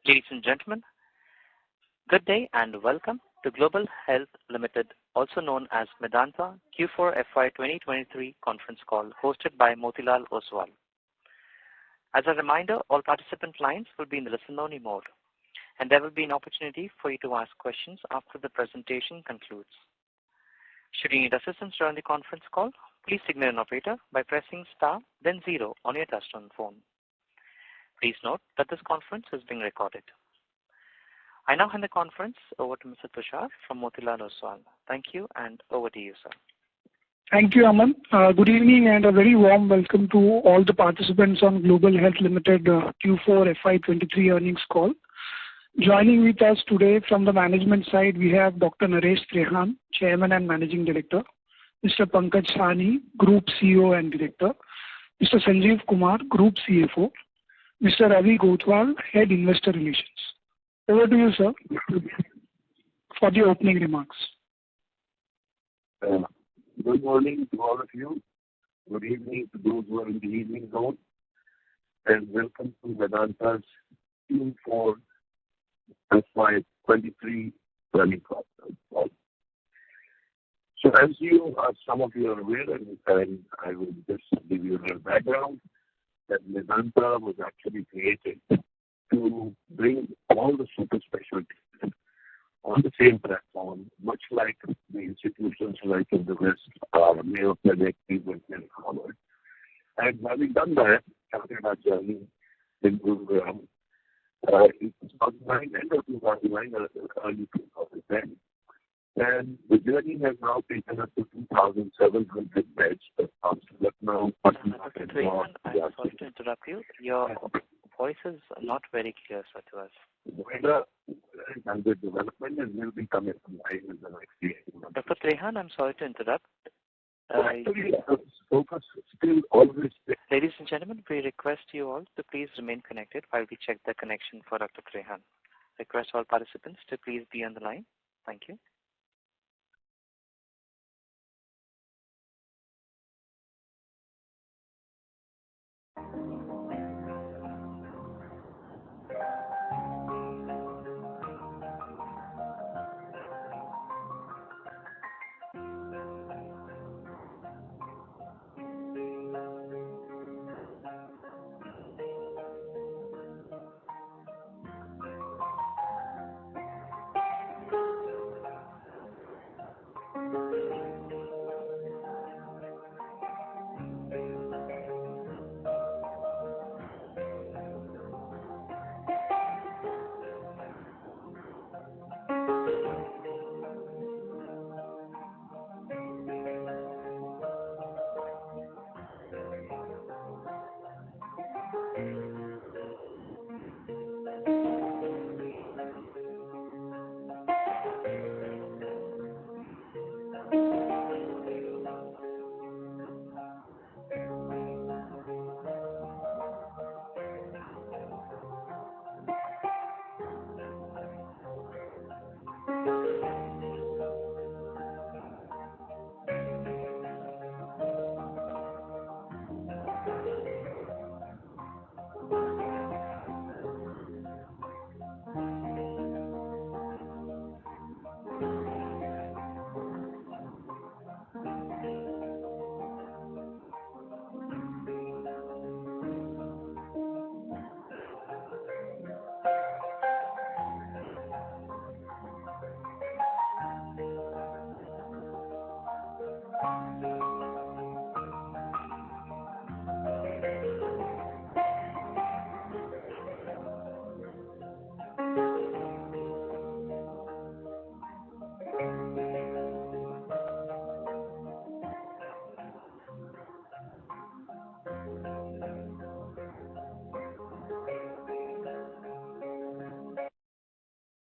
Ladies and gentlemen, good day and welcome to Global Health Limited, also known as Medanta Q4 FY23 conference call hosted by Motilal Oswal. As a reminder, all participant lines will be in the listen-only mode, and there will be an opportunity for you to ask questions after the presentation concludes. Should you need assistance during the conference call, please signal an operator by pressing star, then 0 on your touchtone phone. Please note that this conference is being recorded. I now hand the conference over to Mr. Tushar from Motilal Oswal. Thank you, and over to you, sir. Thank you, Aman. Good evening and a very warm welcome to all the participants on Global Health Limited Q4 FY23 earnings call. Joining with us today from the management side, we have Dr. Naresh Trehan, Chairman and Managing Director, Mr. Pankaj Sahni, Group CEO and Director, Mr. Sanjeev Kumar, Group CFO, Mr. Ravi Gotwal, Head Investor Relations. Over to you, sir, for the opening remarks. Good morning to all of you. Good evening to those who are in the evening zone. And welcome to Vedanta's Q4 FY23 earnings call. So as some of you are aware, and I will just give you a little background, that Vedanta was actually created to bring all the super specialties on the same platform, much like the institutions like in the West, Mayo Clinic, Cleveland Clinic, Harvard. And having done that, started our journey in Gurugram, it was 2009, end of 2009, early 2010. And the journey has now taken us to 2,700 beds. That comes to that now. I'm sorry to interrupt you. Your voice is not very clear, sir, to us. Noida is under development and will be coming live in the next year. Dr. Trehan, I'm sorry to interrupt. Actually, focus still always. Ladies and gentlemen, we request you all to please remain connected while we check the connection for Dr. Trehan. Request all participants to please be on the line. Thank you.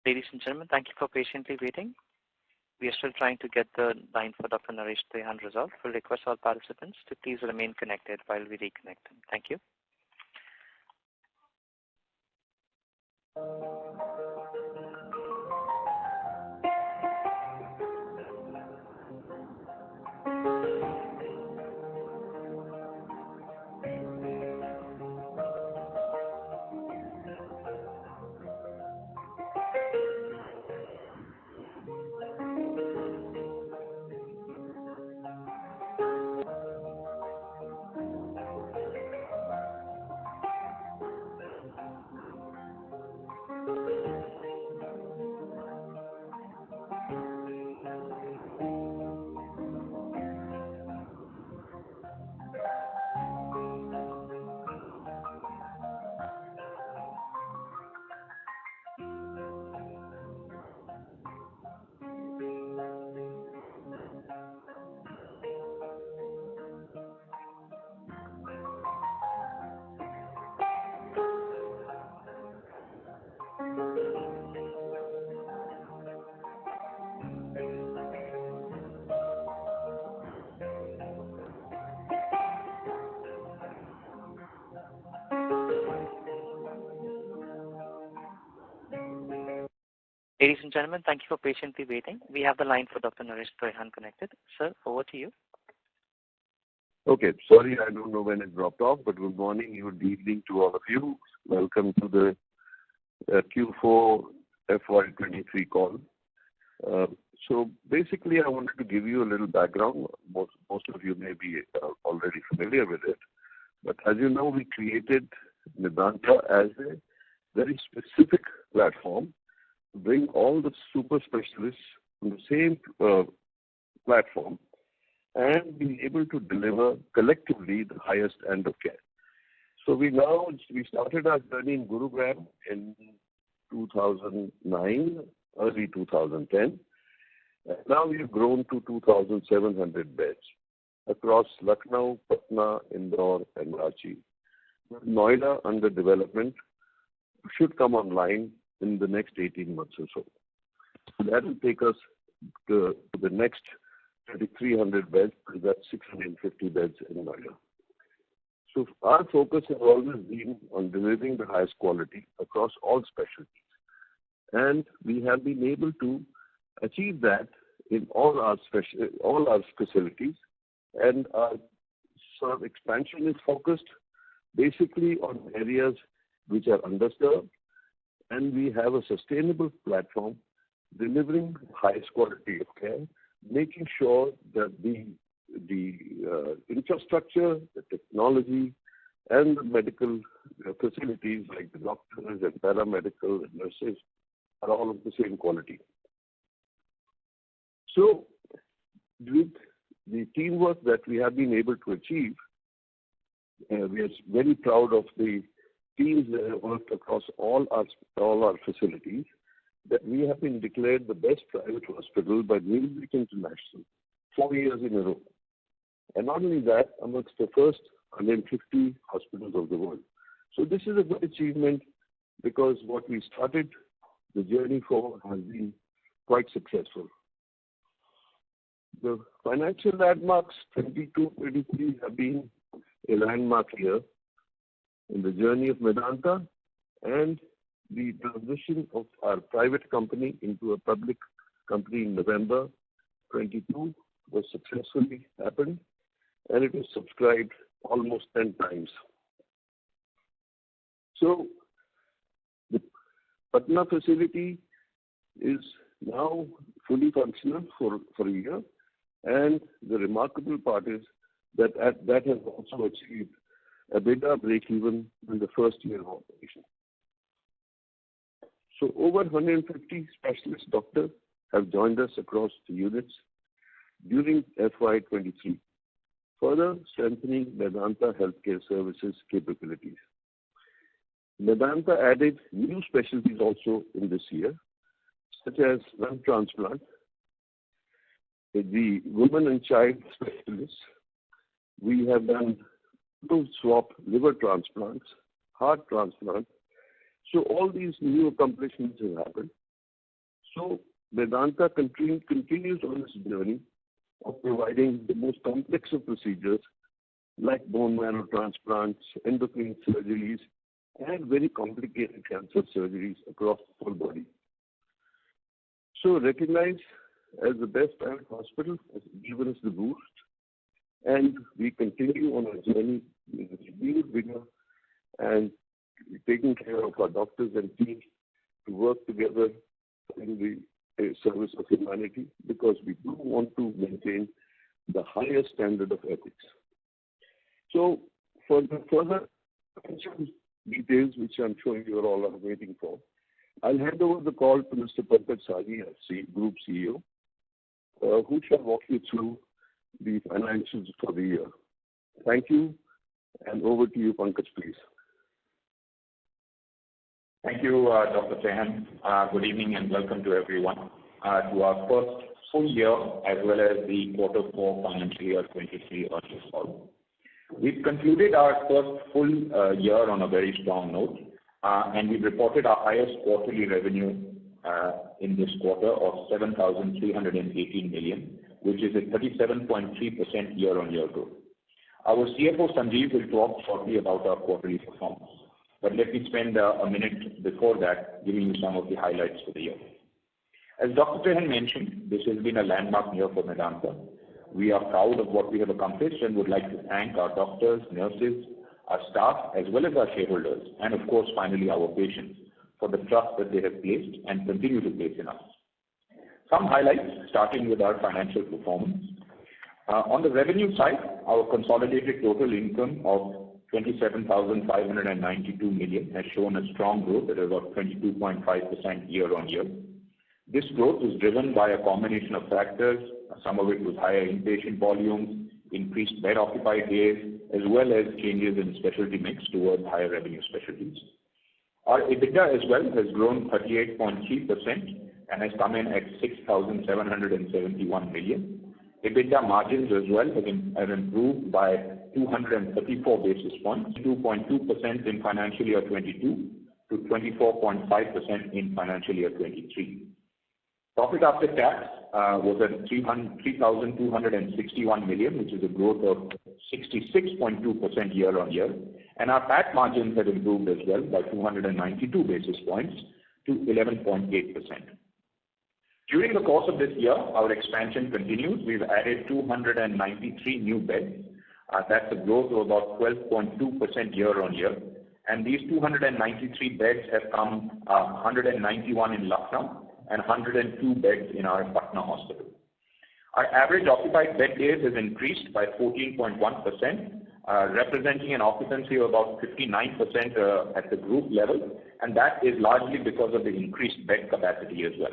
Ladies and gentlemen, thank you for patiently waiting. We are still trying to get the line for Dr. Naresh Trehan resolved. We'll request all participants to please remain connected while we reconnect them. Thank you. Ladies and gentlemen, thank you for patiently waiting. We have the line for Dr. Naresh Trehan connected. Sir, over to you. Okay, sorry, I don't know when it dropped off, but good morning, good evening to all of you. Welcome to the Q4 FY23 call. So basically, I wanted to give you a little background. Most of you may be already familiar with it. But as you know, we created Medanta as a very specific platform to bring all the super specialists on the same platform and be able to deliver collectively the highest end of care. So we started our journey in Gurugram in 2009, early 2010. And now we've grown to 2,700 beds across Lucknow, Patna, Indore, and Ranchi. Noida under development should come online in the next 18 months or so. That will take us to the next 3,300 beds, that's 650 beds in Noida. So our focus has always been on delivering the highest quality across all specialties. And we have been able to achieve that in all our facilities. And our sort of expansion is focused basically on areas which are underserved. And we have a sustainable platform delivering highest quality of care, making sure that the infrastructure, the technology, and the medical facilities like the doctors and paramedical and nurses are all of the same quality. So with the teamwork that we have been able to achieve, we are very proud of the teams that have worked across all our facilities, that we have been declared the best private hospital by Newsweek International 4 years in a row. And not only that, amongst the first 150 hospitals of the world. So this is a good achievement because what we started the journey for has been quite successful. The financial landmarks 22-23 have been a landmark year in the journey of Medanta, and the transition of our private company into a public company in November 22 was successfully happened, and it was subscribed almost 10 times. So the Patna facility is now fully functional for a year, and the remarkable part is that that has also achieved a EBITDA break-even in the first year of operation. So over 150 specialist doctors have joined us across the units during FY23, further strengthening Medanta Healthcare Services capabilities. Medanta added new specialties also in this year, such as lung transplant, the women and child specialists. We have done swap liver transplants, heart transplant. So all these new accomplishments have happened. So Medanta continues on its journey of providing the most complex of procedures like bone marrow transplants, endocrine surgeries, and very complicated cancer surgeries across the full body. So recognized as the best private hospital has given us the boost, and we continue on our journey with real vigor and taking care of our doctors and teams to work together in the service of humanity, because we do want to maintain the highest standard of ethics. So for the further details, which I'm sure you all are waiting for, I'll hand over the call to Mr. Pankaj Sagi, our Group CEO, who shall walk you through the financials for the year. Thank you, and over to you, Pankaj, please. Thank you, Dr. Trehan. Good evening and welcome to everyone to our first full year as well as the Q4 financial year 23 earnings call. We've concluded our first full year on a very strong note, and we've reported our highest quarterly revenue in this quarter of 7,318 million, which is a 37.3% year-on-year growth. Our CFO Sanjeev will talk shortly about our quarterly performance, but let me spend a minute before that giving you some of the highlights for the year. As Dr. Trehan mentioned, this has been a landmark year for Medanta. We are proud of what we have accomplished and would like to thank our doctors, nurses, our staff, as well as our shareholders, and of course, finally, our patients, for the trust that they have placed and continue to place in us. Some highlights, starting with our financial performance. On the revenue side, our consolidated total income of 27,592 million has shown a strong growth at about 22.5% year-on-year. This growth was driven by a combination of factors. Some of it was higher inpatient volumes, increased bed occupied days, as well as changes in specialty mix towards higher revenue specialties. Our EBITDA as well has grown 38.3% and has come in at 6,771 million. EBITDA margins as well have improved by 234 basis points, 2.2% in financial year 22 to 24.5% in financial year 23. Profit after tax was at 3,261 million, which is a growth of 66.2% year-on-year, and our PAT margins have improved as well by 292 basis points to 11.8%. During the course of this year, our expansion continues. We've added 293 new beds. That's a growth of about 12.2% year-on-year, and these 293 beds have come 191 in Lucknow and 102 beds in our Patna hospital. Our average occupied bed days has increased by 14.1%, representing an occupancy of about 59% at the group level, and that is largely because of the increased bed capacity as well.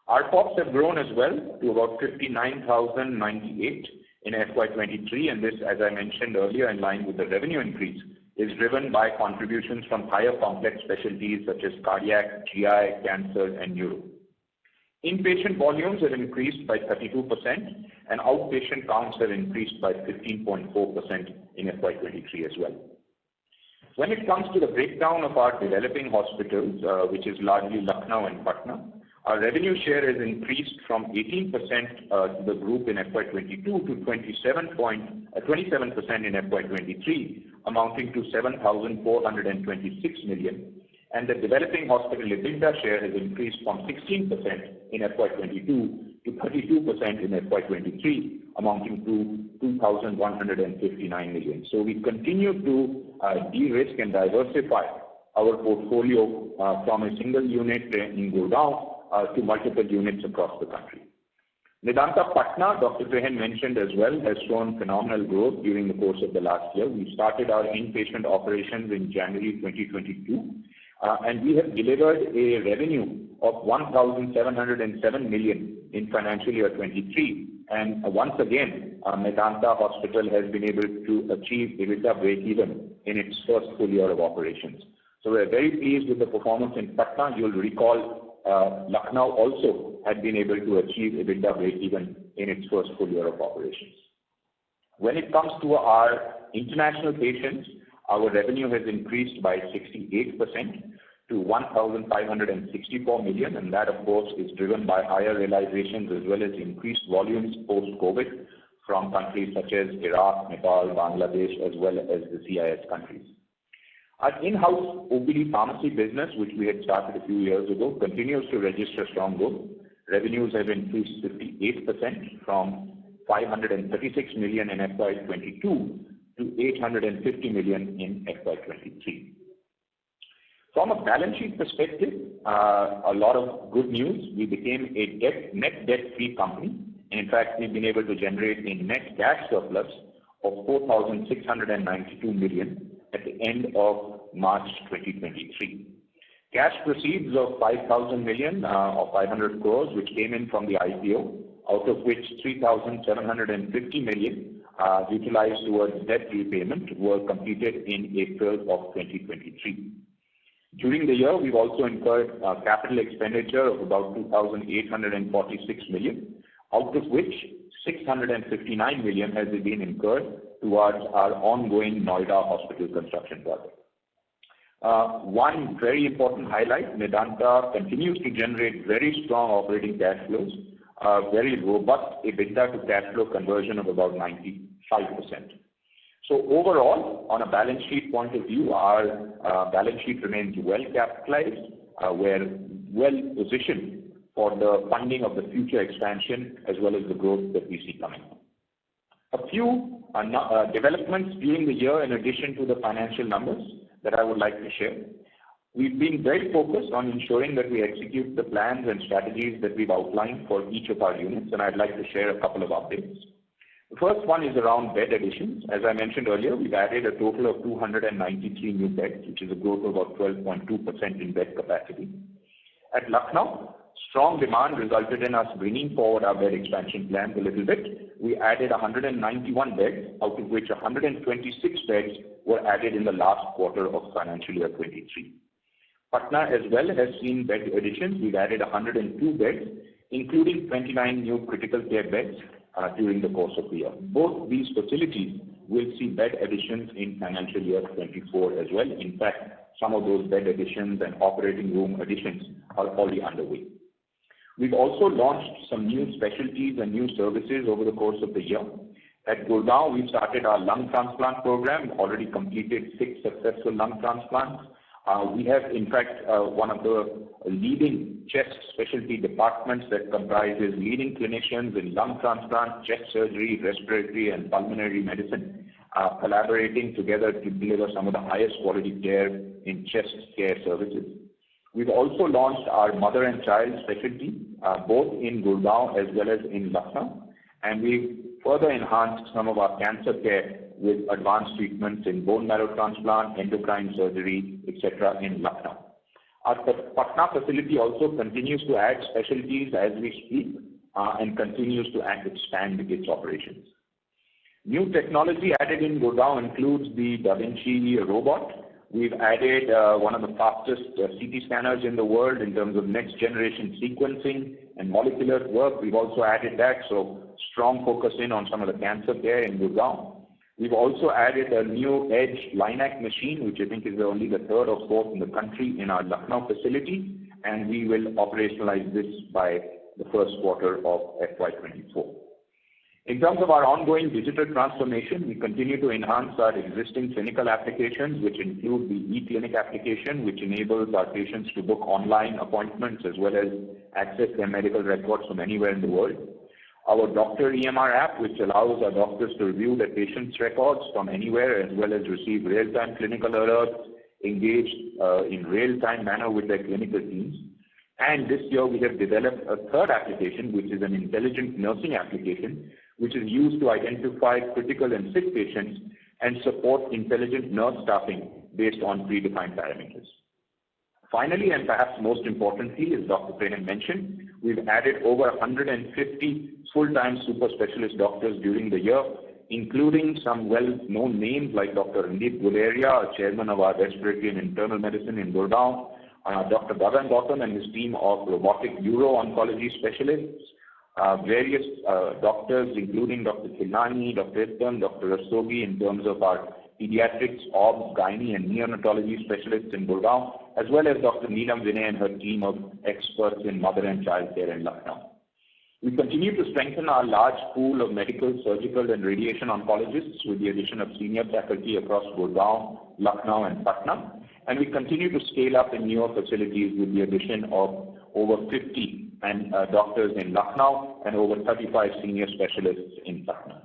Our ARPOBs have grown as well to about 59,098 in FY23, and this, as I mentioned earlier, in line with the revenue increase, is driven by contributions from higher complex specialties such as cardiac, GI, cancer, and neuro. Inpatient volumes have increased by 32%, and outpatient counts have increased by 15.4% in FY23 as well. When it comes to the breakdown of our developing hospitals, which is largely Lucknow and Patna, our revenue share has increased from 18% to the group in FY22 to 27% in FY23, amounting to 7,426 million. And the developing hospital EBITDA share has increased from 16% in FY22 to 32% in FY23, amounting to 2,159 million. So we continue to de-risk and diversify our portfolio from a single unit in Gurgaon to multiple units across the country. Medanta Patna, Dr. Trehan mentioned as well, has shown phenomenal growth during the course of the last year. We started our inpatient operations in January 2022, and we have delivered a revenue of 1,707 million in financial year 23. And once again, Medanta Hospital has been able to achieve EBITDA break-even in its first full year of operations. So we're very pleased with the performance in Patna. You'll recall Lucknow also had been able to achieve EBITDA break-even in its first full year of operations. When it comes to our international patients, our revenue has increased by 68% to 1,564 million, and that, of course, is driven by higher realizations as well as increased volumes post-COVID from countries such as Iraq, Nepal, Bangladesh, as well as the CIS countries. Our in-house OPD pharmacy business, which we had started a few years ago, continues to register strong growth. Revenues have increased 58% from 536 million in FY22 to 850 million in FY23. From a balance sheet perspective, a lot of good news. We became a net debt-free company. In fact, we've been able to generate a net cash surplus of 4,692 million at the end of March 2023. Cash proceeds of 5,000 million or 500 crores, which came in from the IPO, out of which 3,750 million utilized towards debt repayment were completed in April of 2023. During the year, we've also incurred capital expenditure of about 2,846 million, out of which 659 million has been incurred towards our ongoing Noida hospital construction project. One very important highlight, Medanta continues to generate very strong operating cash flows, very robust EBITDA to cash flow conversion of about 95%. So overall, on a balance sheet point of view, our balance sheet remains well capitalized. We're well positioned for the funding of the future expansion as well as the growth that we see coming. A few developments during the year in addition to the financial numbers that I would like to share. We've been very focused on ensuring that we execute the plans and strategies that we've outlined for each of our units, and I'd like to share a couple of updates. The first one is around bed additions. As I mentioned earlier, we've added a total of 293 new beds, which is a growth of about 12.2% in bed capacity. At Lucknow, strong demand resulted in us bringing forward our bed expansion plans a little bit. We added 191 beds, out of which 126 beds were added in the last quarter of financial year 23. Patna as well has seen bed additions. We've added 102 beds, including 29 new critical care beds during the course of the year. Both these facilities will see bed additions in financial year 24 as well. In fact, some of those bed additions and operating room additions are already underway. We've also launched some new specialties and new services over the course of the year. At Gurgaon, we started our lung transplant program, already completed 6 successful lung transplants. We have, in fact, one of the leading chest specialty departments that comprises leading clinicians in lung transplant, chest surgery, respiratory, and pulmonary medicine, collaborating together to deliver some of the highest quality care in chest care services. We've also launched our mother and child specialty, both in Gurgaon as well as in Lucknow, and we've further enhanced some of our cancer care with advanced treatments in bone marrow transplant, endocrine surgery, etc. in Lucknow. Our Patna facility also continues to add specialties as we speak and continues to expand its operations. New technology added in Gurgaon includes the Da Vinci robot. We've added one of the fastest CT scanners in the world in terms of next generation sequencing and molecular work. We've also added that, so strong focus in on some of the cancer care in Gurgaon. We've also added a new Edge LINAC machine, which I think is only the 3rd or 4th in the country in our Lucknow facility, and we will operationalize this by the first quarter of FY24. In terms of our ongoing digital transformation, we continue to enhance our existing clinical applications, which include the e-clinic application, which enables our patients to book online appointments as well as access their medical records from anywhere in the world. Our Doctor EMR app, which allows our doctors to review their patients' records from anywhere as well as receive real-time clinical alerts, engage in real-time manner with their clinical teams. And this year we have developed a third application, which is an intelligent nursing application, which is used to identify critical and sick patients and support intelligent nurse staffing based on predefined parameters. Finally, and perhaps most importantly, as Dr. Prehan mentioned, we've added over 150 full-time super specialist doctors during the year, including some well-known names like Dr. Randeep Guleria, chairman of our respiratory and internal medicine in Gurgaon, Dr. Gagan Gautam and his team of robotic uro-oncology specialists, various doctors, including Dr. Khilani, Dr. Ittam, Dr. Rastogi, in terms of our pediatrics, OBS, gynae, and neonatology specialists in Gurgaon, as well as Dr. Neelam Vinay and her team of experts in mother and child care in Lucknow. We continue to strengthen our large pool of medical, surgical, and radiation oncologists with the addition of senior faculty across Gurgaon, Lucknow, and Patna, and we continue to scale up in newer facilities with the addition of over 50 doctors in Lucknow and over 35 senior specialists in Patna.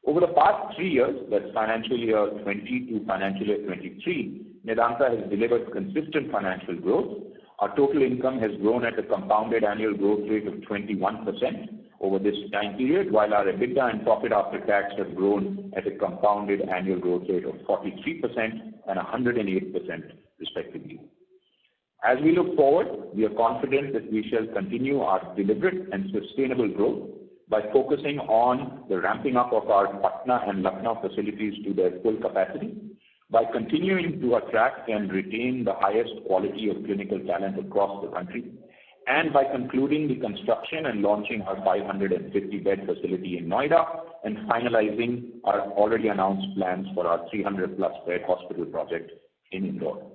Over the past 3 years, that's financial year 20 to financial year 23, Medanta has delivered consistent financial growth. Our total income has grown at a compounded annual growth rate of 21% over this time period, while our EBITDA and profit after tax have grown at a compounded annual growth rate of 43% and 108% respectively. As we look forward, we are confident that we shall continue our deliberate and sustainable growth by focusing on the ramping up of our Patna and Lucknow facilities to their full capacity, by continuing to attract and retain the highest quality of clinical talent across the country, and by concluding the construction and launching our 550-bed facility in Noida and finalizing our already announced plans for our 300-plus bed hospital project in Indore.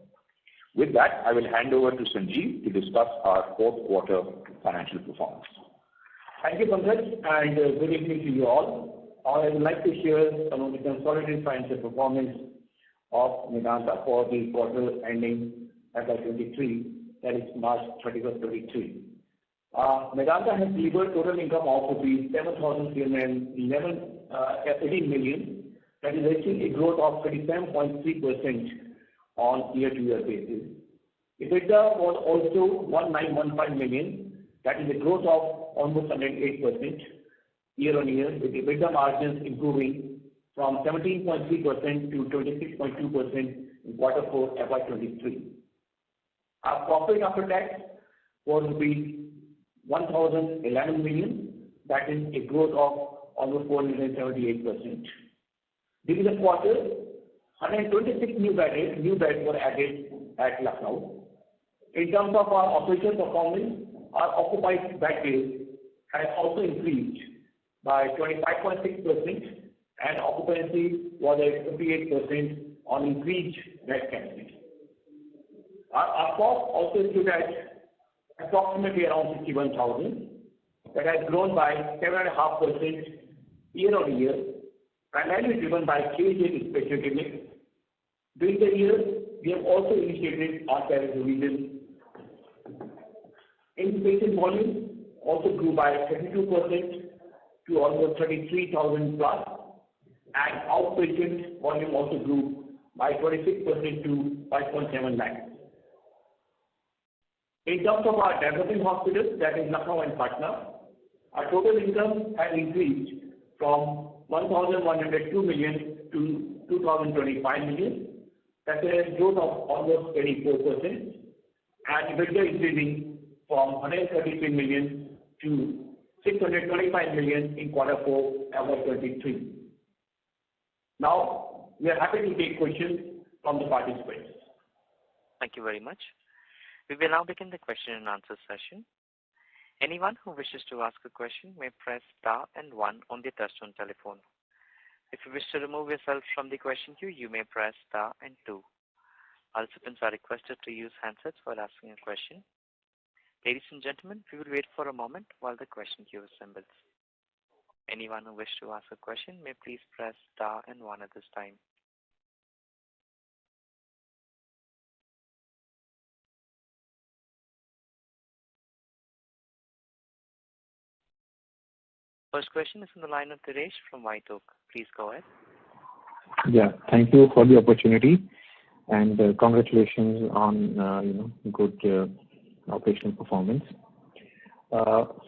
With that, I will hand over to Sanjeev to discuss our fourth quarter financial performance. Thank you, Pankaj, and good evening to you all. I would like to share some of the consolidated financial performance of Medanta for the quarter ending FY23, that is March 31st, 23. Medanta has delivered total income of rupees 7,318 million, that is actually a growth of 37.3% on year-to-year basis. EBITDA was also 1,915 million, that is a growth of almost 108% year-on-year, with EBITDA margins improving from 17.3% to 26.2% in quarter 4 FY23. Our profit after tax was rupees 1,011 million, that is a growth of almost 478%. During the quarter, 126 new beds were added at Lucknow. In terms of our operational performance, our occupied bed days has also increased by 25.6%, and occupancy was at 58% on increased bed capacity. Our cost also stood at approximately around 61,000, that has grown by 7.5% year-on-year, primarily driven by change in specialty mix. During the year, we have also initiated our tariff revision. Inpatient volume also grew by 32% to almost 33,000 plus, and outpatient volume also grew by 26% to 5.7 lakhs. In terms of our developing hospitals, that is Lucknow and Patna, our total income has increased from 1,102 million to 2,025 million. That's a growth of almost 24%, and EBITDA increasing from 133 million to 625 million in quarter 4 FY23. Now, we are happy to take questions from the participants. Thank you very much. We will now begin the question and answer session. Anyone who wishes to ask a question may press star and 1 on the touchtone telephone. If you wish to remove yourself from the question queue, you may press star and 2. Participants are requested to use handsets while asking a question. Ladies and gentlemen, we will wait for a moment while the question queue assembles. Anyone who wishes to ask a question may please press star and 1 at this time. First question is on the line of Dinesh from White Oak. Please go ahead. Yeah, thank you for the opportunity, and congratulations on good operational performance.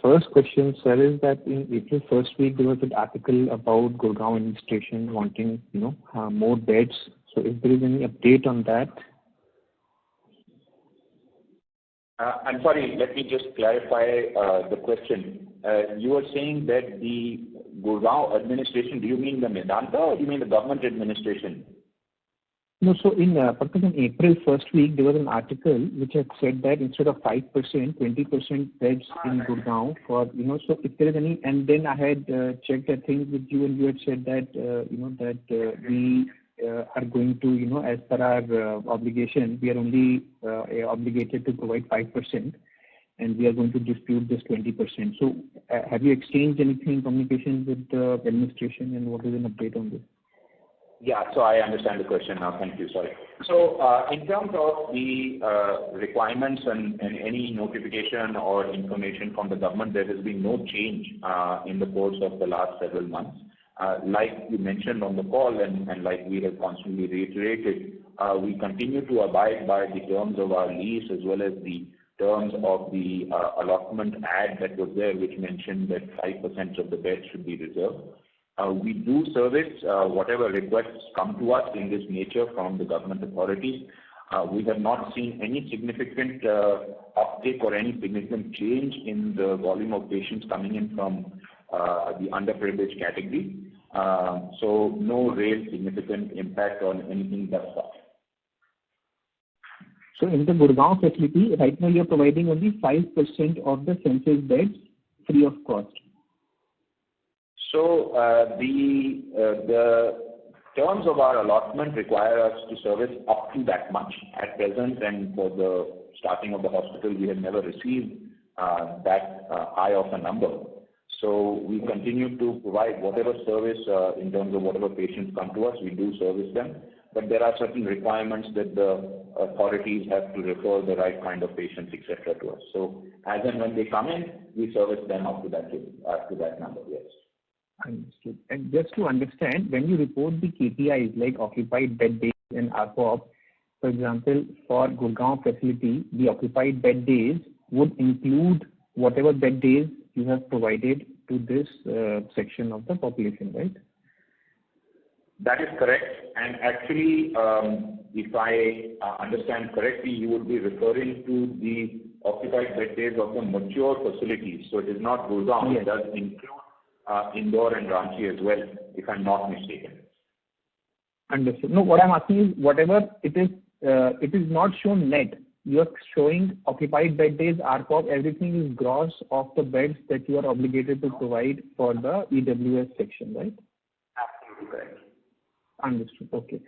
First question, sir, is that in April first week there was an article about Gurgaon administration wanting more beds. So, if there is any update on that? I'm sorry, let me just clarify the question. You were saying that the Gurgaon administration, do you mean the Medanta or do you mean the government administration? No, so in April first week, there was an article which had said that instead of 5%, 20% beds in Gurgaon for, so if there is any, and then I had checked that thing with you and you had said that, we are going to, as per our obligation, we are only obligated to provide 5%, and we are going to dispute this 20%. So, have you exchanged anything, communication with the administration, and what is an update on this? Yeah, so I understand the question now. Thank you. Sorry. So, in terms of the requirements and any notification or information from the government, there has been no change in the course of the last several months. Like you mentioned on the call and like we have constantly reiterated, we continue to abide by the terms of our lease as well as the terms of the allotment ad that was there, which mentioned that 5% of the beds should be reserved. We do service whatever requests come to us in this nature from the government authorities. We have not seen any significant uptake or any significant change in the volume of patients coming in from the underprivileged category. So no real significant impact on anything thus far. So in the Gurgaon facility, right now you are providing only 5% of the census beds free of cost. So the terms of our allotment require us to service up to that much at present, and for the starting of the hospital, we have never received that high of a number. So we continue to provide whatever service in terms of whatever patients come to us, we do service them. but there are certain requirements that the authorities have to refer the right kind of patients, etc. to us. So as and when they come in, we service them up to that number, yes. Understood. And just to understand, when you report the KPIs like occupied bed days and ARPOB, for example, for Gurgaon facility, the occupied bed days would include whatever bed days you have provided to this section of the population, right? That is correct. And actually, if I understand correctly, you would be referring to the occupied bed days of the mature facilities. So it is not Gurgaon. Yes. It does include Indore and Ranchi as well, if I'm not mistaken. Understood. No, what I'm asking is whatever it is not shown net. You are showing occupied bed days, ARPOB, everything is gross of the beds that you are obligated to provide for the EWS section, right? Absolutely correct. Understood. Okay.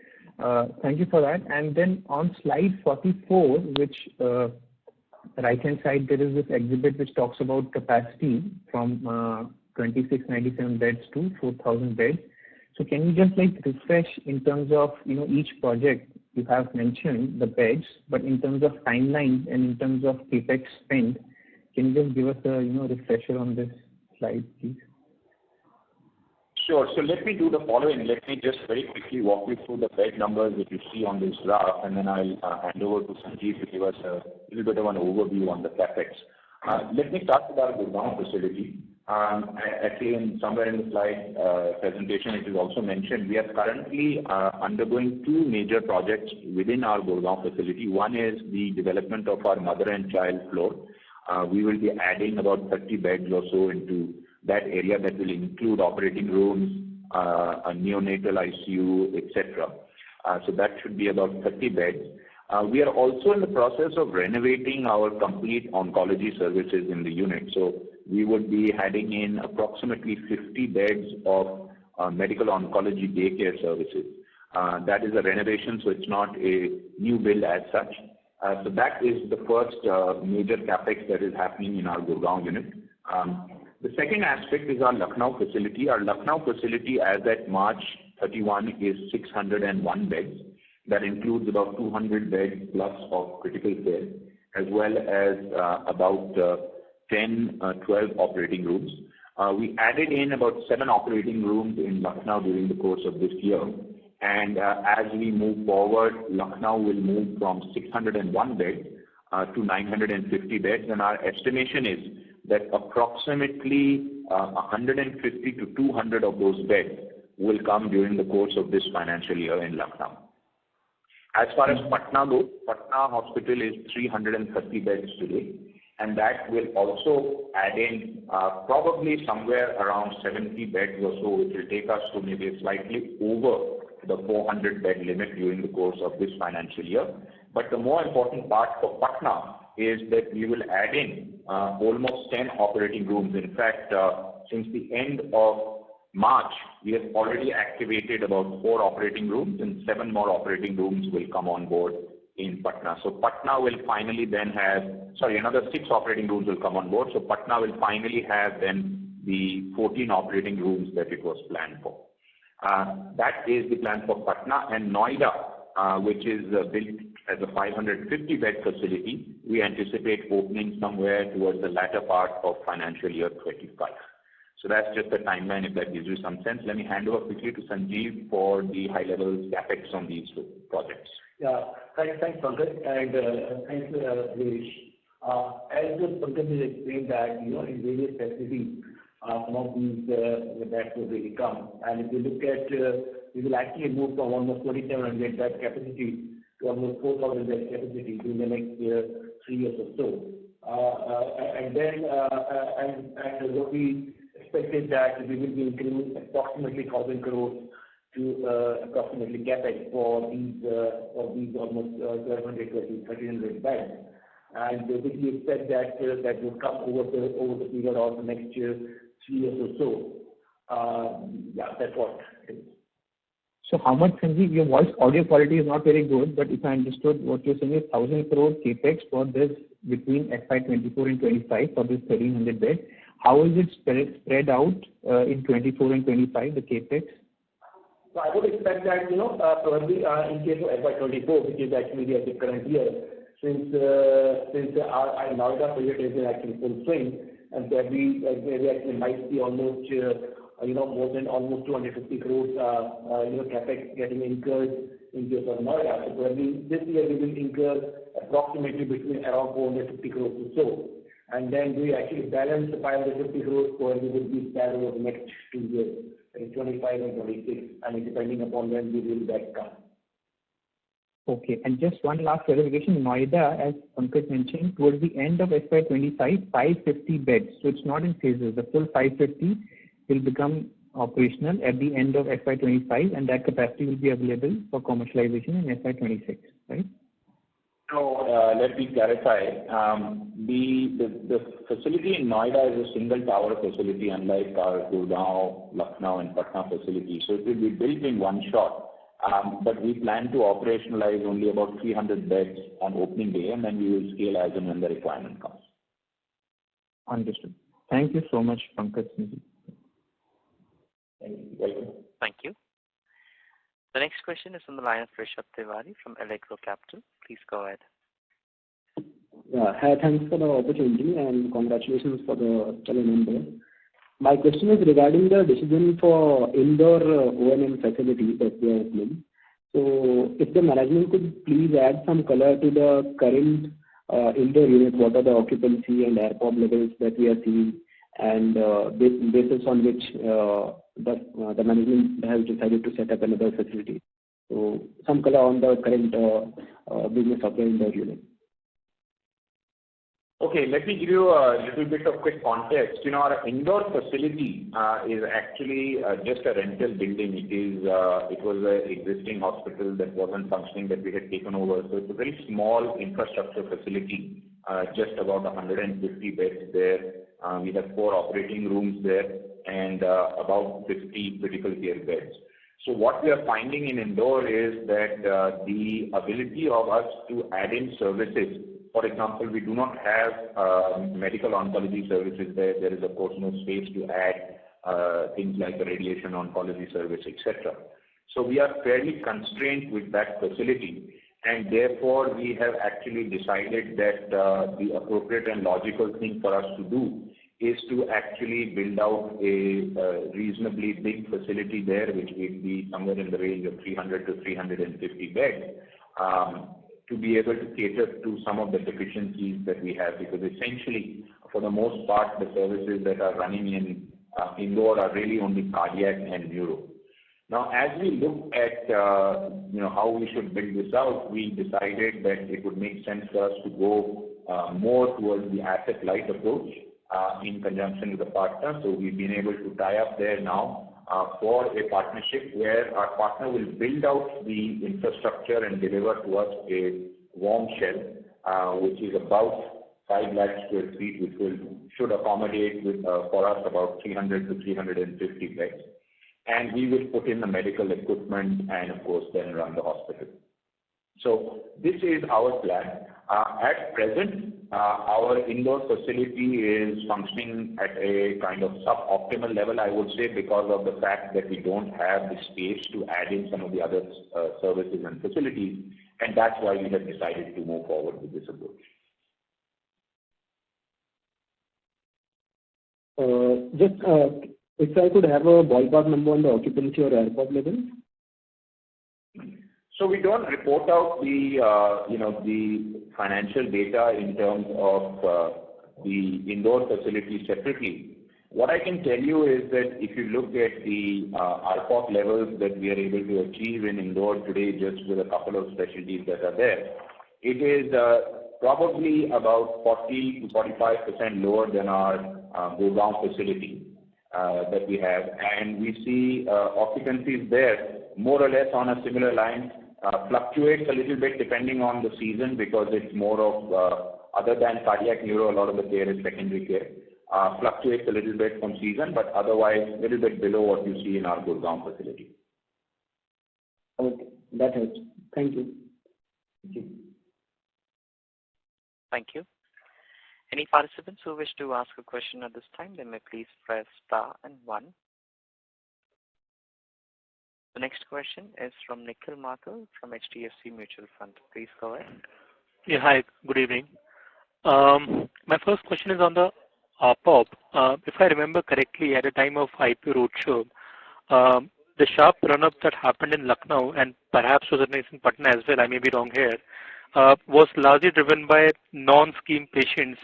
Thank you for that. And then on slide 44, which right-hand side, there is this exhibit which talks about capacity from 2697 beds to 4,000 beds. So can you just refresh in terms of, each project? You have mentioned the beds, but in terms of timelines and in terms of capex spend, can you just give us a refresher on this slide, please? Sure. So let me do the following. Let me just very quickly walk you through the bed numbers that you see on this graph, and then I'll hand over to Sanjeev to give us a little bit of an overview on the capex. Let me start with our Gurgaon facility. Actually, somewhere in the slide presentation, it is also mentioned we are currently undergoing two major projects within our Gurgaon facility. One is the development of our mother and child floor. We will be adding about 30 beds or so into that area that will include operating rooms, a neonatal ICU, etc. So that should be about 30 beds. We are also in the process of renovating our complete oncology services in the unit. So we would be adding in approximately 50 beds of medical oncology daycare services. That is a renovation, so it's not a new build as such. So that is the first major capex that is happening in our Gurgaon unit. The second aspect is our Lucknow facility. Our Lucknow facility as at March 31 is 601 beds. That includes about 200 beds plus of critical care, as well as about 12 operating rooms. We added in about 7 operating rooms in Lucknow during the course of this year. And as we move forward, Lucknow will move from 601 beds to 950 beds. And our estimation is that approximately 150 to 200 of those beds will come during the course of this financial year in Lucknow. As far as Patna goes, Patna Hospital is 330 beds today, and that will also add in probably somewhere around 70 beds or so, which will take us to maybe slightly over the 400 bed limit during the course of this financial year. But the more important part for Patna is that we will add in almost 10 operating rooms. In fact, since the end of March, we have already activated about 4 operating rooms, and 7 more operating rooms will come on board in Patna. So Patna will finally then have, another 6 operating rooms will come on board. So Patna will finally have then the 14 operating rooms that it was planned for. That is the plan for Patna. And Noida, which is built as a 550-bed facility, we anticipate opening somewhere towards the latter part of financial year 25. So that's just the timeline, if that gives you some sense. Let me hand over quickly to Sanjeev for the high-level capex on these projects. Yeah, thanks, Pankaj, and thanks, Girish. As Pankaj has explained that, in various facilities, some of these beds will really come. And if you look at, we will actually move from almost 2,700 bed capacity to almost 4,000 bed capacity in the next 3 years or so. And then, and what we expected that we will be including approximately 1,000 crores to approximately capex for these almost 1,200 to 1,300 beds. And we expect that that will come over the period of the next 3 years or so. Yeah, that's what it is. So how much, Sanjeev, your voice audio quality is not very good, but if I understood what you're saying is 1,000 crore capex for this between FY24 and 25 for this 1,300 beds. How is it spread out in 24 and 25, the capex? So I would expect that, probably in case of FY24, which is actually the current year, since our Noida project is in actually full swing, and where we actually might see almost, more than almost 250 crores, capex getting incurred in case of Noida. So probably this year we will incur approximately between around 450 crores or so. And then we actually balance the 550 crores probably would be spread over the next 2 years, in 25 and 26, and depending upon when we will that come. Okay. And just one last clarification. Noida, as Pankaj mentioned, towards the end of FY25, 550 beds. So it's not in phases. The full 550 will become operational at the end of FY25, and that capacity will be available for commercialization in FY26, right? So let me clarify. The facility in Noida is a single tower facility, unlike our Gurgaon, Lucknow, and Patna facility. So it will be built in one shot. But we plan to operationalize only about 300 beds on opening day, and then we will scale as and when the requirement comes. Understood. Thank you so much, Pankaj. Thank you. Welcome. Thank you. The next question is from the line of Rishabh Tiwari from Allegro Capital. Please go ahead. Yeah. Hi, thanks for the opportunity and congratulations for the stellar number. My question is regarding the decision for indoor O&M facility that we are opening. So if the management could please add some color to the current indoor unit, what are the occupancy and ARPOB levels that we are seeing, and basis on which the management has decided to set up another facility. So some color on the current business of the indoor unit. Okay, let me give you a little bit of quick context. Our indoor facility is actually just a rental building. It was an existing hospital that wasn't functioning that we had taken over. So it's a very small infrastructure facility, just about 150 beds there. We have 4 operating rooms there and about 50 critical care beds. So what we are finding in indoor is that the ability of us to add in services. For example, we do not have medical oncology services there. There is, of course, no space to add things like the radiation oncology service, etc. So we are fairly constrained with that facility, and therefore we have actually decided that the appropriate and logical thing for us to do is to actually build out a reasonably big facility there, which will be somewhere in the range of 300 to 350 beds. To be able to cater to some of the deficiencies that we have, because essentially, for the most part, the services that are running in indoor are really only cardiac and neuro. Now, as we look at how we should build this out, we decided that it would make sense for us to go more towards the asset-light approach in conjunction with the partner. So we've been able to tie up there now for a partnership where our partner will build out the infrastructure and deliver to us a warm shell, which is about 5 lakh square feet, which should accommodate for us about 300 to 350 beds. And we will put in the medical equipment and, of course, then run the hospital. So this is our plan. At present, our indoor facility is functioning at a kind of suboptimal level, I would say, because of the fact that we don't have the space to add in some of the other services and facilities, and that's why we have decided to move forward with this approach. If I could have a ballpark number on the occupancy or ARPOB level? So we don't report out the financial data in terms of the indoor facility separately. What I can tell you is that if you look at the ARPOB levels that we are able to achieve in indoor today, just with a couple of specialties that are there, it is probably about 40 to 45% lower than our Gurgaon facility that we have, and we see occupancies there more or less on a similar line. Fluctuates a little bit depending on the season, because it's more of other than cardiac neuro, a lot of the care is secondary care. Fluctuates a little bit from season, but otherwise a little bit below what you see in our Gurgaon facility. Okay, that helps. Thank you. Thank you. Thank you. Any participants who wish to ask a question at this time, they may please press star and 1. The next question is from Nikhil Mathur from HDFC Mutual Fund. Please go ahead. Yeah, hi, good evening. My first question is on the ARPOB. If I remember correctly, at the time of IPO roadshow, the sharp run-up that happened in Lucknow and perhaps was in Patna as well, I may be wrong here, was largely driven by non-scheme patients,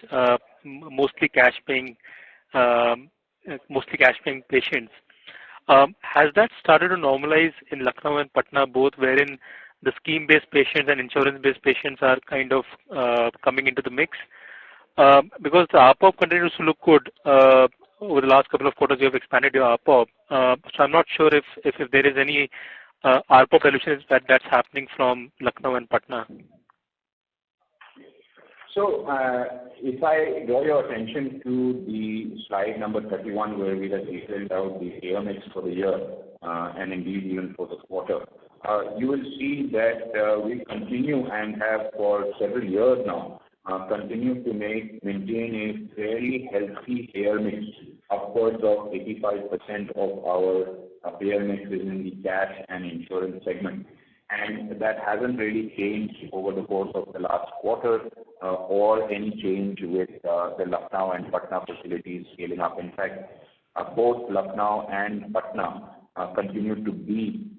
mostly cash-paying patients. Has that started to normalize in Lucknow and Patna both, wherein the scheme-based patients and insurance-based patients are kind of coming into the mix? Because the ARPOB continues to look good. Over the last couple of quarters, you have expanded your ARPOB. So I'm not sure if there is any ARPOB solutions that's happening from Lucknow and Patna. So if I draw your attention to the slide number 31, where we have detailed out the payer mix for the year and indeed even for the quarter, you will see that we continue and have for several years now continue to maintain a very healthy payer mix, upwards of 85% of our payer mix is in the cash and insurance segment. And that hasn't really changed over the course of the last quarter or any change with the Lucknow and Patna facilities scaling up. In fact, both Lucknow and Patna continue to be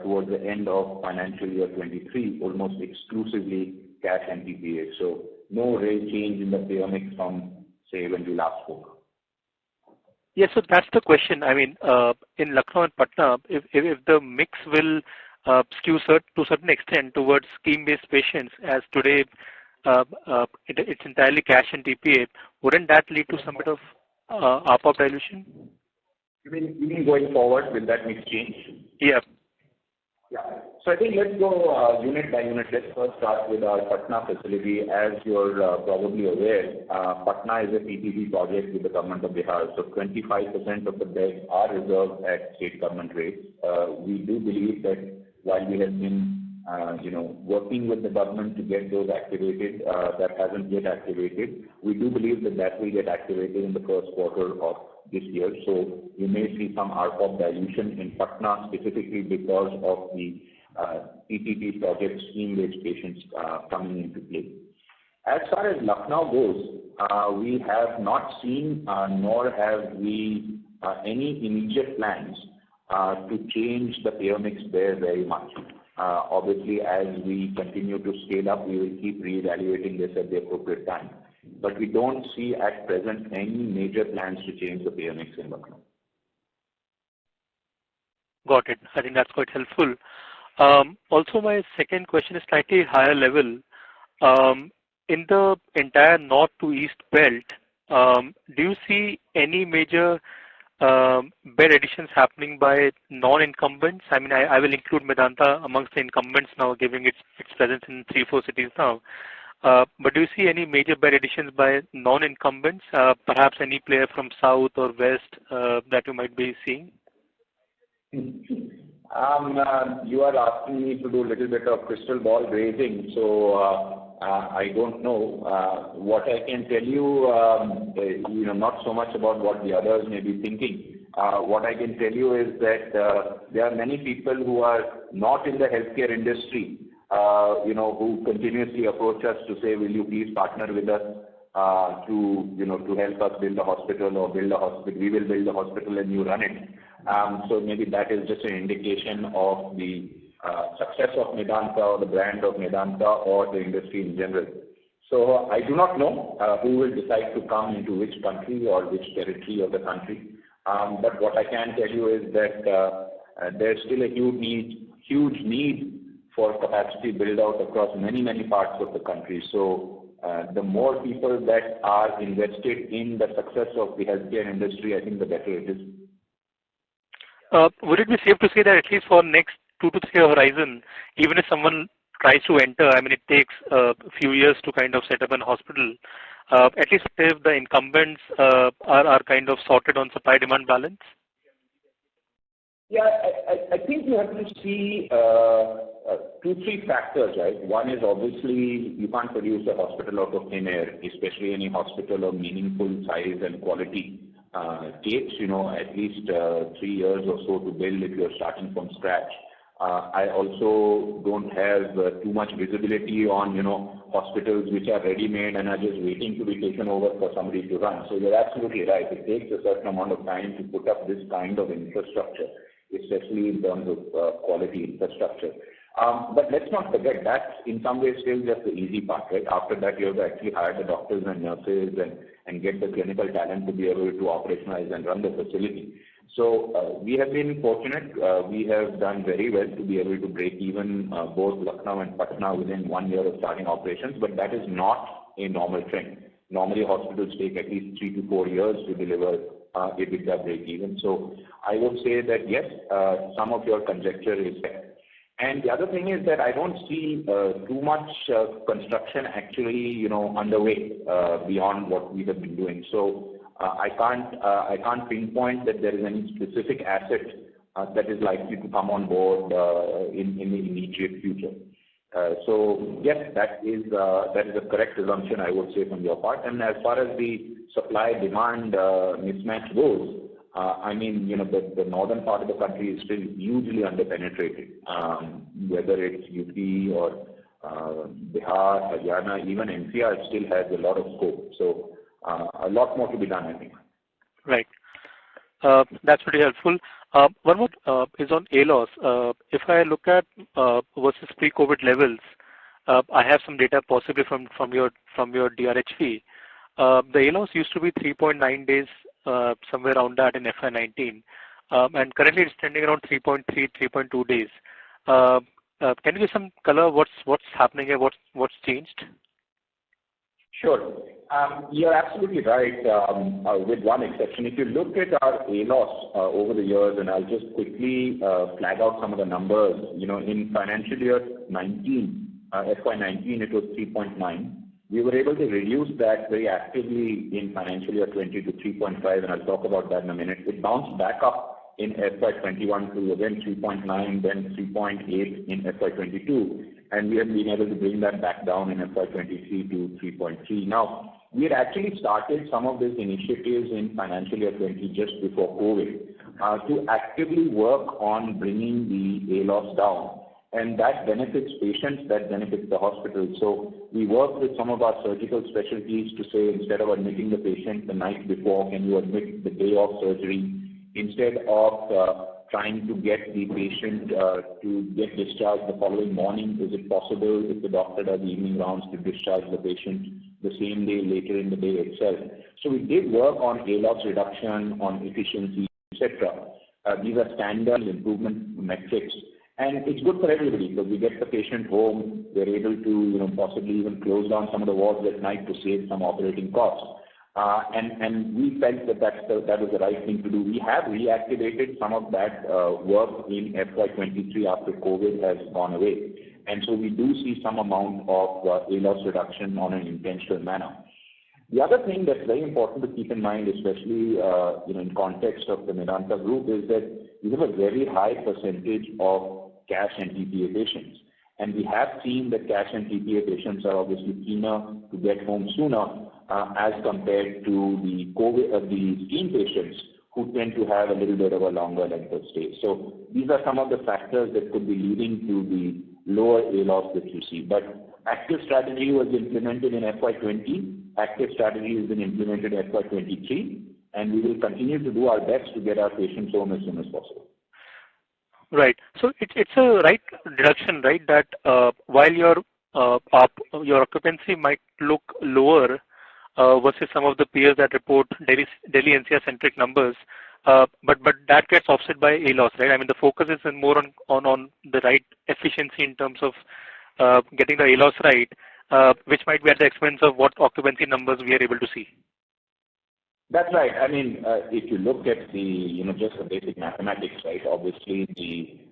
towards the end of financial year 23, almost exclusively cash and TPA. So no real change in the payer mix from, say, when we last spoke. Yes, so that's the question. I mean, in Lucknow and Patna, if the mix will skew to a certain extent towards scheme-based patients, as today it's entirely cash and TPA, wouldn't that lead to some bit of ARPOB dilution? You mean going forward with that mix change? Yeah. Yeah. So I think let's go unit by unit. Let's first start with our Patna facility. As you're probably aware, Patna is a PPP project with the government of Bihar. So 25% of the beds are reserved at state government rates. We do believe that while we have been working with the government to get those activated, that hasn't yet activated. We do believe that will get activated in the first quarter of this year. So you may see some ARPOB dilution in Patna specifically because of the PPP project scheme-based patients coming into play. As far as Lucknow goes, we have not seen nor have we any immediate plans to change the payer mix there very much. Obviously, as we continue to scale up, we will keep reevaluating this at the appropriate time. But we don't see at present any major plans to change the payer mix in Lucknow. Got it. I think that's quite helpful. Also, my second question is slightly higher level. In the entire north to east belt, do you see any major bed additions happening by non-incumbents? I mean, I will include Medanta amongst the incumbents now, given its presence in 3-4 cities now. But do you see any major bed additions by non-incumbents, perhaps any player from south or west that you might be seeing? You are asking me to do a little bit of crystal ball gazing, so I don't know. What I can tell you, not so much about what the others may be thinking. What I can tell you is that there are many people who are not in the healthcare industry, who continuously approach us to say, will you please partner with us to help us build a hospital or build a hospital. We will build a hospital and you run it. So maybe that is just an indication of the success of Medanta or the brand of Medanta or the industry in general. So I do not know who will decide to come into which country or which territory of the country. But what I can tell you is that there's still a huge need for capacity build out across many parts of the country. So the more people that are invested in the success of the healthcare industry, I think the better it is. Would it be safe to say that at least for next 2 to 3 year horizon, even if someone tries to enter, I mean, it takes a few years to kind of set up an hospital, at least if the incumbents are kind of sorted on supply-demand balance? Yeah, I think you have to see 2-3 factors, right? One is obviously you can't produce a hospital out of thin air, especially any hospital of meaningful size and quality. takes, at least 3 years or so to build if you're starting from scratch. I also don't have too much visibility on, hospitals which are ready-made and are just waiting to be taken over for somebody to run. So you're absolutely right. It takes a certain amount of time to put up this kind of infrastructure, especially in terms of quality infrastructure. But let's not forget that's in some ways still just the easy part, right? After that, you have to actually hire the doctors and nurses and get the clinical talent to be able to operationalize and run the facility. So we have been fortunate. We have done very well to be able to break even both Lucknow and Patna within 1 year of starting operations, but that is not a normal trend. Normally, hospitals take at least 3 to 4 years to deliver EBITDA break even. So I would say that yes, some of your conjecture is there. And the other thing is that I don't see too much construction actually, underway beyond what we have been doing. So I can't pinpoint that there is any specific asset that is likely to come on board in the immediate future. So yes, that is a correct assumption, I would say, from your part. And as far as the supply-demand mismatch goes, the northern part of the country is still hugely underpenetrated, whether it's UP or Bihar, Haryana, even NCR still has a lot of scope. So a lot more to be done, I think. Right. That's pretty helpful. One more is on ALOS. If I look at versus pre-COVID levels, I have some data possibly from your DRHP. The ALOS used to be 3.9 days, somewhere around that in FY19, and currently it's trending around 3.3, 3.2 days. Can you give some color? What's happening here? What's changed? Sure. You're absolutely right, with one exception. If you look at our ALOS over the years, and I'll just quickly flag out some of the numbers, in financial year 19, FY19, it was 3.9. We were able to reduce that very actively in financial year 20 to 3.5, and I'll talk about that in a minute. It bounced back up in FY21 to again 3.9, then 3.8 in FY22, and we have been able to bring that back down in FY23 to 3.3. Now, we had actually started some of these initiatives in financial year 20 just before COVID to actively work on bringing the ALOS down. And that benefits patients, that benefits the hospital. So we work with some of our surgical specialties to say, instead of admitting the patient the night before, can you admit the day of surgery? Instead of trying to get the patient to get discharged the following morning, is it possible, if the doctor does evening rounds, to discharge the patient the same day, later in the day itself? So we did work on ALOS reduction, on efficiency, etc. These are standard improvement metrics. And it's good for everybody because we get the patient home, they're able to possibly even close down some of the wards at night to save some operating costs. And we felt that was the right thing to do. We have reactivated some of that work in FY23 after COVID has gone away. And so we do see some amount of ALOS reduction on an intentional manner. The other thing that's very important to keep in mind, especially in context of the Medanta group, is that we have a very high percentage of cash and TPA patients. And we have seen that cash and TPA patients are obviously keener to get home sooner as compared to the scheme patients who tend to have a little bit of a longer length of stay. So these are some of the factors that could be leading to the lower ALOS that you see. But active strategy was implemented in FY20, active strategy has been implemented in FY23, and we will continue to do our best to get our patients home as soon as possible. Right. So it's a right deduction, right, that while your occupancy might look lower versus some of the peers that report Delhi NCR-centric numbers, but that gets offset by ALOS, right? I mean, the focus is more on the right efficiency in terms of getting the ALOS right, which might be at the expense of what occupancy numbers we are able to see. That's right. I mean, if you look at the, just the basic mathematics, right, obviously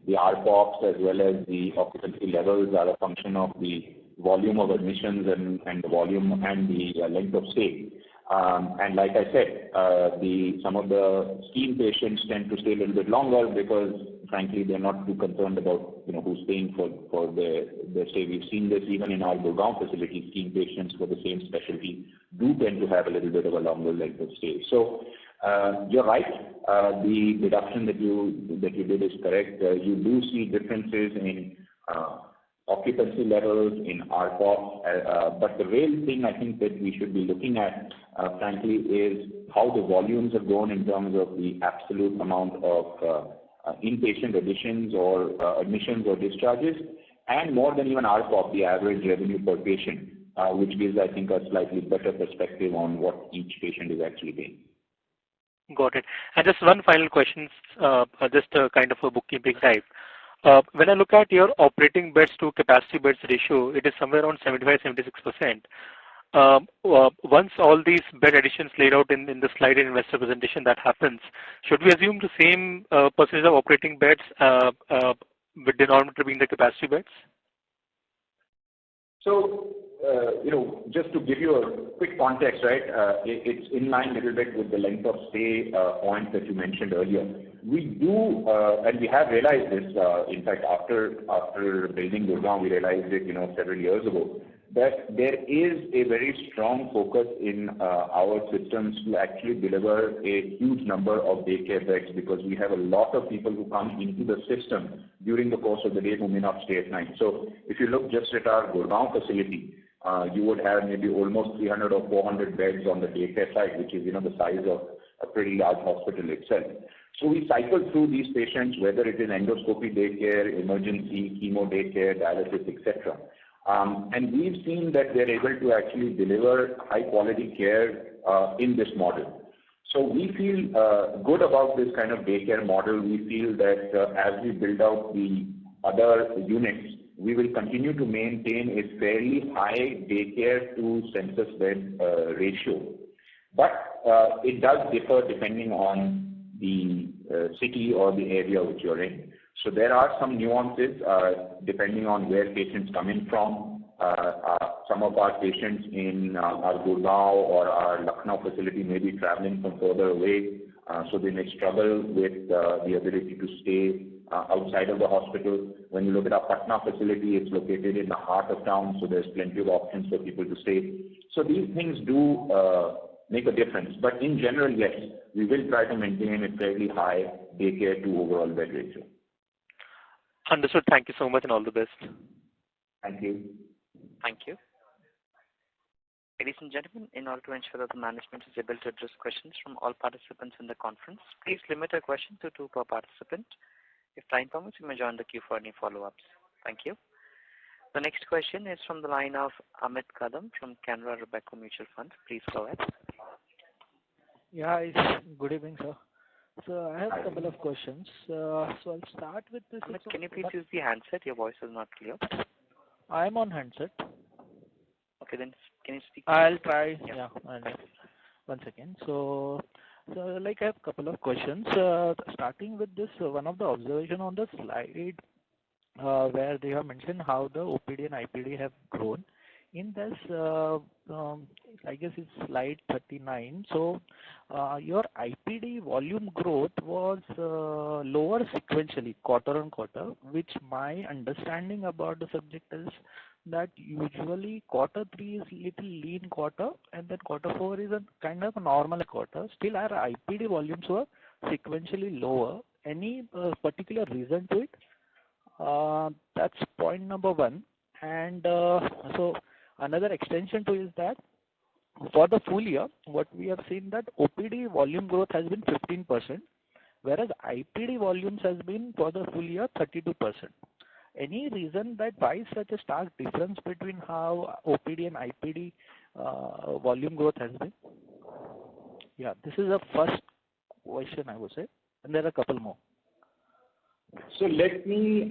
the RPOPs as well as the occupancy levels are a function of the volume of admissions and the volume and the length of stay. And like I said, some of the scheme patients tend to stay a little bit longer because, frankly, they're not too concerned about who's paying for their stay. We've seen this even in our Gurgaon facility. Scheme patients for the same specialty do tend to have a little bit of a longer length of stay. So You're right. The deduction that you did is correct. You do see differences in occupancy levels, in ARPOB, but the real thing I think that we should be looking at, frankly, is how the volumes have grown in terms of the absolute amount of inpatient additions or admissions or discharges, and more than even ARPOB, the average revenue per patient, which gives, I think, a slightly better perspective on what each patient is actually paying. Got it. And just one final question, just a kind of a bookkeeping type. When I look at your operating beds to capacity beds ratio, it is somewhere around 75-76%. Once all these bed additions laid out in the slide in investor presentation that happens, should we assume the same percentage of operating beds with denominator being the capacity beds? So, just to give you a quick context, right, it's in line a little bit with the length of stay point that you mentioned earlier. We do, and we have realized this, in fact, after building Gurgaon, we realized it, several years ago, that there is a very strong focus in our systems to actually deliver a huge number of daycare beds, because we have a lot of people who come into the system during the course of the day who may not stay at night. So if you look just at our Gurgaon facility, you would have maybe almost 300 or 400 beds on the daycare side, which is, the size of a pretty large hospital itself. So we cycle through these patients, whether it is endoscopy daycare, emergency, chemo daycare, dialysis, etc. And we've seen that they're able to actually deliver high quality care in this model. So we feel good about this kind of daycare model. We feel that as we build out the other units, we will continue to maintain a fairly high daycare to census bed ratio. But it does differ depending on the city or the area which you're in. So there are some nuances depending on where patients come in from. Some of our patients in our Gurgaon or our Lucknow facility may be traveling from further away, so they may struggle with the ability to stay outside of the hospital. When you look at our Patna facility, it's located in the heart of town, so there's plenty of options for people to stay. So these things do make a difference. But in general, yes, we will try to maintain a fairly high daycare to overall bed ratio. Understood. Thank you so much and all the best. Thank you. Thank you. Ladies and gentlemen, in order to ensure that the management is able to address questions from all participants in the conference, please limit your question to 2 per participant. If time permits, you may join the queue for any follow-ups. Thank you. The next question is from the line of Amit Kadam from Canara Robeco Mutual Fund. Please go ahead. Yeah, good evening, sir. So I have a couple of questions. So I'll start with this. Amit, can you please use the handset? Your voice is not clear. I'm on handset. Okay, then can you speak? I'll try. Yeah. One second. So I have a couple of questions. Starting with this, one of the observation on the slide where they have mentioned how the OPD and IPD have grown. In this, I guess it's slide 39. So your IPD volume growth was lower sequentially, quarter on quarter, which my understanding about the subject is that usually quarter 3 is little lean quarter, and then quarter 4 is a kind of a normal quarter. Still, our IPD volumes were sequentially lower. Any particular reason to it? That's point number 1. And so another extension to is that for the full year, what we have seen that OPD volume growth has been 15%, whereas IPD volumes has been for the full year 32%. Any reason that why such a stark difference between how OPD and IPD volume growth has been? Yeah, this is the first question I would say, and there are a couple more. So let me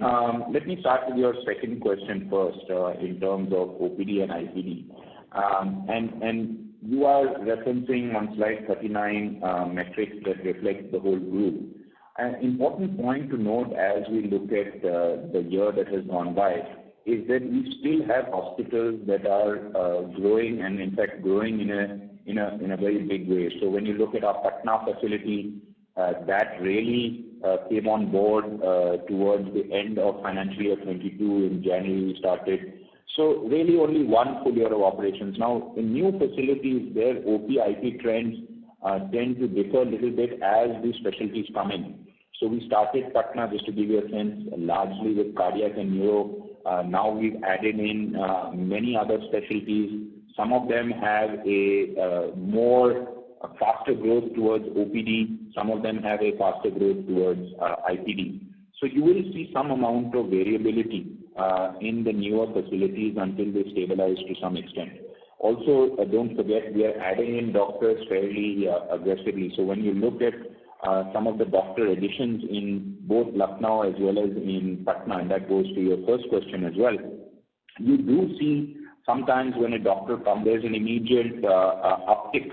start with your second question first in terms of OPD and IPD. And you are referencing on slide 39 metrics that reflect the whole group. An important point to note as we look at the year that has gone by is that we still have hospitals that are growing, and in fact growing in a very big way. So when you look at our Patna facility, that really came on board towards the end of financial year 22. In January we started. So really only 1 full year of operations. Now in new facilities, their OP-IP trends tend to differ a little bit as the specialties come in. So we started Patna, just to give you a sense, largely with cardiac and neuro. Now we've added in many other specialties. Some of them have a faster growth towards OPD. Some of them have a faster growth towards IPD. So you will see some amount of variability in the newer facilities until they stabilize to some extent. Also, don't forget, we are adding in doctors fairly aggressively. So when you look at some of the doctor additions in both Lucknow as well as in Patna, and that goes to your first question as well, you do see sometimes when a doctor comes, there's an immediate uptick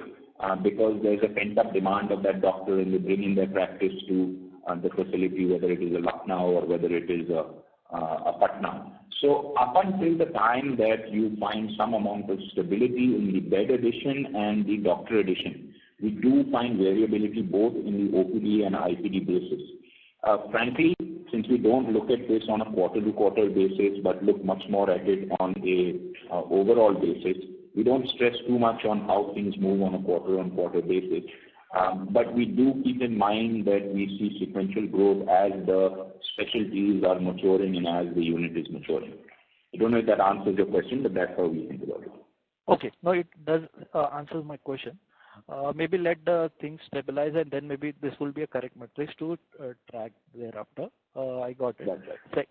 because there's a pent-up demand of that doctor and they bring in their practice to the facility, whether it is a Lucknow or whether it is a Patna. So up until the time that you find some amount of stability in the bed addition and the doctor addition, we do find variability both in the OPD and IPD basis. Frankly, since we don't look at this on a quarter-to-quarter basis, but look much more at it on a overall basis, we don't stress too much on how things move on a quarter-on-quarter basis. But we do keep in mind that we see sequential growth as the specialties are maturing and as the unit is maturing. I don't know if that answers your question, but that's how we think about it. Okay. No, it does answer my question. Maybe let the things stabilize and then maybe this will be a correct matrix to track thereafter. I got it. That's right.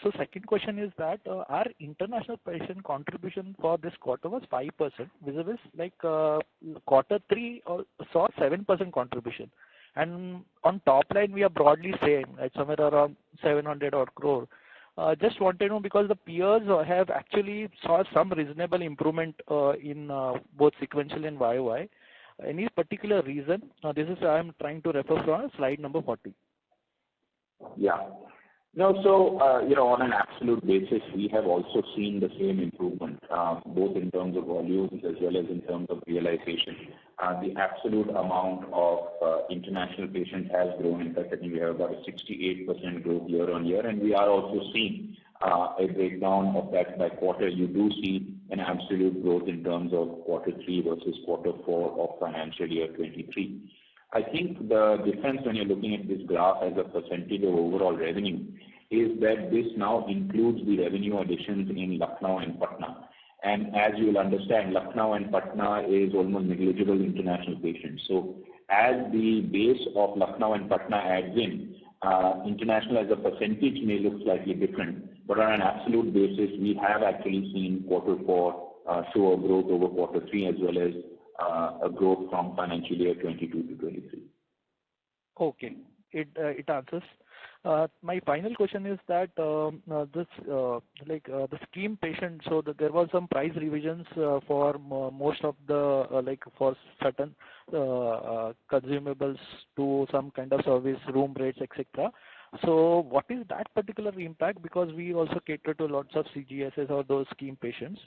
So second question is that our international patient contribution for this quarter was 5%, vis-a-vis like quarter 3 saw 7% contribution. And on top line, we are broadly same, like somewhere around 700 odd crore. Just want to know because the peers have actually saw some reasonable improvement in both sequential and YOY. Any particular reason? This is I am trying to refer from slide number 40. Yeah. No, so, on an absolute basis, we have also seen the same improvement, both in terms of volumes as well as in terms of realization. The absolute amount of international patients has grown. In fact, I think we have about a 68% growth year on year, and we are also seeing a breakdown of that by quarter. You do see an absolute growth in terms of quarter 3 versus quarter 4 of financial year 23. I think the difference when you're looking at this graph as a percentage of overall revenue is that this now includes the revenue additions in Lucknow and Patna. And as you will understand, Lucknow and Patna is almost negligible international patients. So as the base of Lucknow and Patna adds in, international as a percentage may look slightly different, but on an absolute basis, we have actually seen quarter 4 show a growth over quarter 3 as well as a growth from financial year 22 to 23. Okay, it answers. My final question is that the scheme patient, so that there was some price revisions for most of the for certain consumables to some kind of service, room rates, etc. So what is that particular impact? Because we also cater to lots of CGSs or those scheme patients.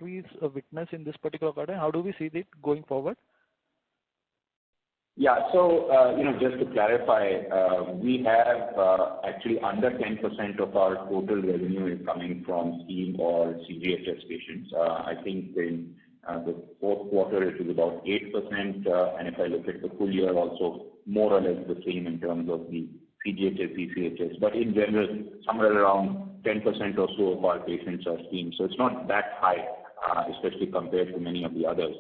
We witness in this particular quarter. How do we see it going forward? Yeah, so just to clarify, we have actually under 10% of our total revenue is coming from scheme or CGHS patients. I think in the fourth quarter it was about 8%, and if I look at the full year also more or less the same in terms of the CGHS, CCHS, but in general somewhere around 10% or so of our patients are scheme. So it's not that high, especially compared to many of the others.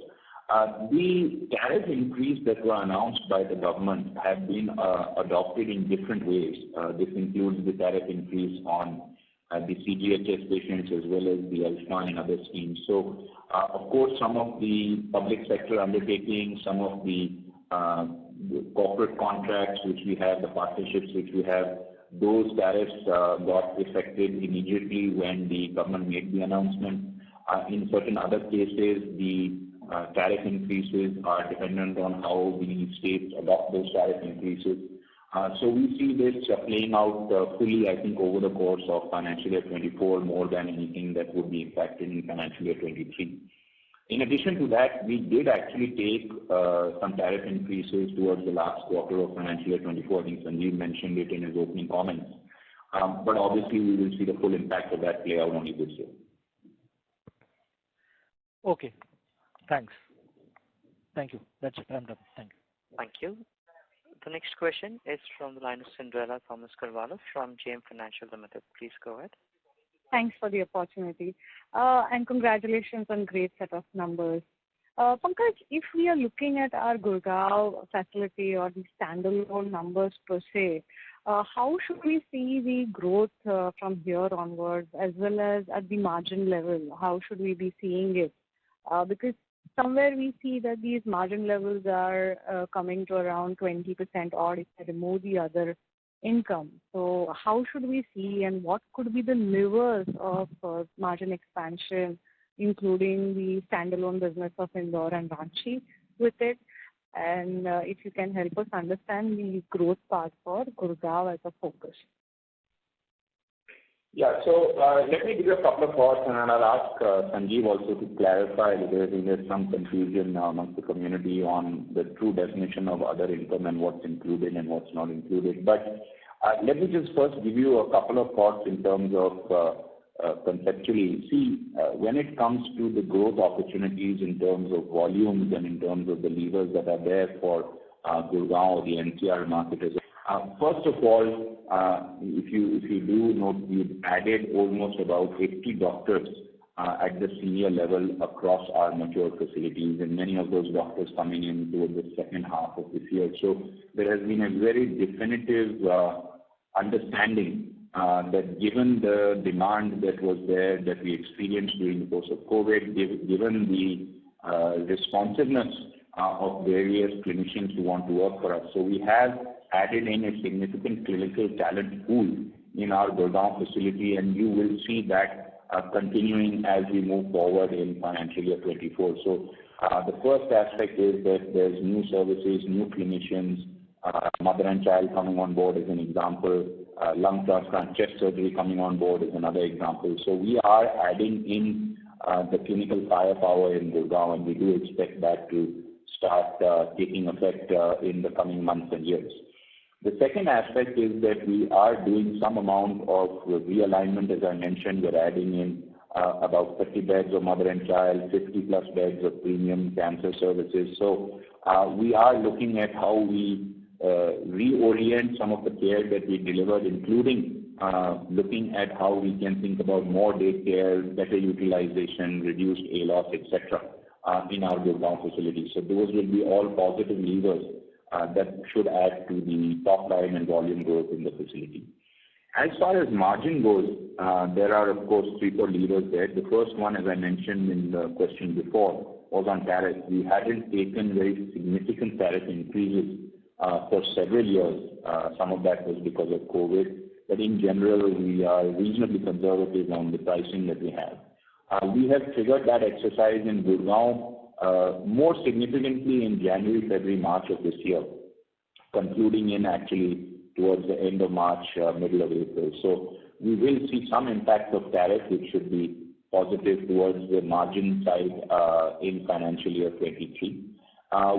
The tariff increase that were announced by the government have been adopted in different ways. This includes the tariff increase on the CGHS patients as well as the Ayushman and other schemes. So, of course, some of the public sector undertakings, some of the corporate contracts which we have, the partnerships which we have, those tariffs got effective immediately when the government made the announcement. In certain other cases, the tariff increases are dependent on how the states adopt those tariff increases. So we see this playing out fully, I think, over the course of financial year 24 more than anything that would be impacted in financial year 23. In addition to that, we did actually take some tariff increases towards the last quarter of financial year 24. I think Sanjeev mentioned it in his opening comments. But obviously, we will see the full impact of that play out only this year. Okay. Thanks. Thank you. That's it. I'm done. Thank you. Thank you. The next question is from the line of Cinderella Thomas Carvalho from JM Financial Limited. Please go ahead. Thanks for the opportunity. And congratulations on great set of numbers. Pankaj, if we are looking at our Gurgaon facility or the standalone numbers per se, how should we see the growth from here onwards, as well as at the margin level? How should we be seeing it? Because somewhere we see that these margin levels are coming to around 20% odd if I remove the other income. So how should we see, and what could be the levers of margin expansion, including the standalone business of Indore and Ranchi with it? And if you can help us understand the growth path for Gurgaon as a focus. Yeah, so let me give you a couple of thoughts, and then I'll ask Sanjeev also to clarify because there's some confusion amongst the community on the true definition of other income and what's included and what's not included. But let me just first give you a couple of thoughts in terms of conceptually. See, when it comes to the growth opportunities in terms of volumes and in terms of the levers that are there for Gurgaon or the NCR market as first of all, if you do note, we've added almost about 80 doctors at the senior level across our mature facilities, and many of those doctors coming in towards the second half of this year. So there has been a very definitive understanding that given the demand that was there, that we experienced during the course of COVID, given the responsiveness of various clinicians who want to work for us. So we have added in a significant clinical talent pool in our Gurgaon facility, and you will see that continuing as we move forward in financial year 24. So the first aspect is that there's new services, new clinicians, mother and child coming on board as an example, lung transplant, chest surgery coming on board is another example. So we are adding in the clinical firepower in Gurgaon, and we do expect that to start taking effect in the coming months and years. The second aspect is that we are doing some amount of realignment. As I mentioned, we're adding in about 30 beds of mother and child, 50 plus beds of premium cancer services. So we are looking at how we reorient some of the care that we delivered, including looking at how we can think about more day care, better utilization, reduced ALOS, etc. In our Gurgaon facility. So those will be all positive levers that should add to the top line and volume growth in the facility. As far as margin goes, there are of course 3-4 levers there. The first one, as I mentioned in the question before, was on tariffs. We hadn't taken very significant tariff increases for several years. Some of that was because of COVID, but in general, we are reasonably conservative on the pricing that we have. We have triggered that exercise in Gurgaon more significantly in January, February, March of this year, concluding in actually towards the end of March, middle of April. So we will see some impact of tariff, which should be positive towards the margin side in financial year 23.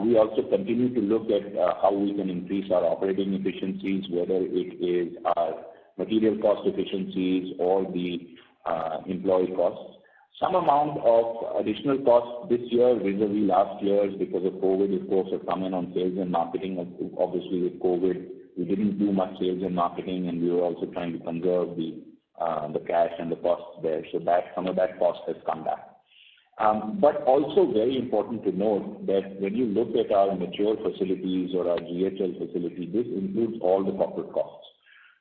We also continue to look at how we can increase our operating efficiencies, whether it is our material cost efficiencies or the employee costs. Some amount of additional costs this year vis-a-vis last year's because of COVID, of course, have come in on sales and marketing. Obviously, with COVID, we didn't do much sales and marketing, and we were also trying to conserve the cash and the costs there. So that some of that cost has come back. But also very important to note that when you look at our mature facilities or our GHL facility, this includes all the corporate costs.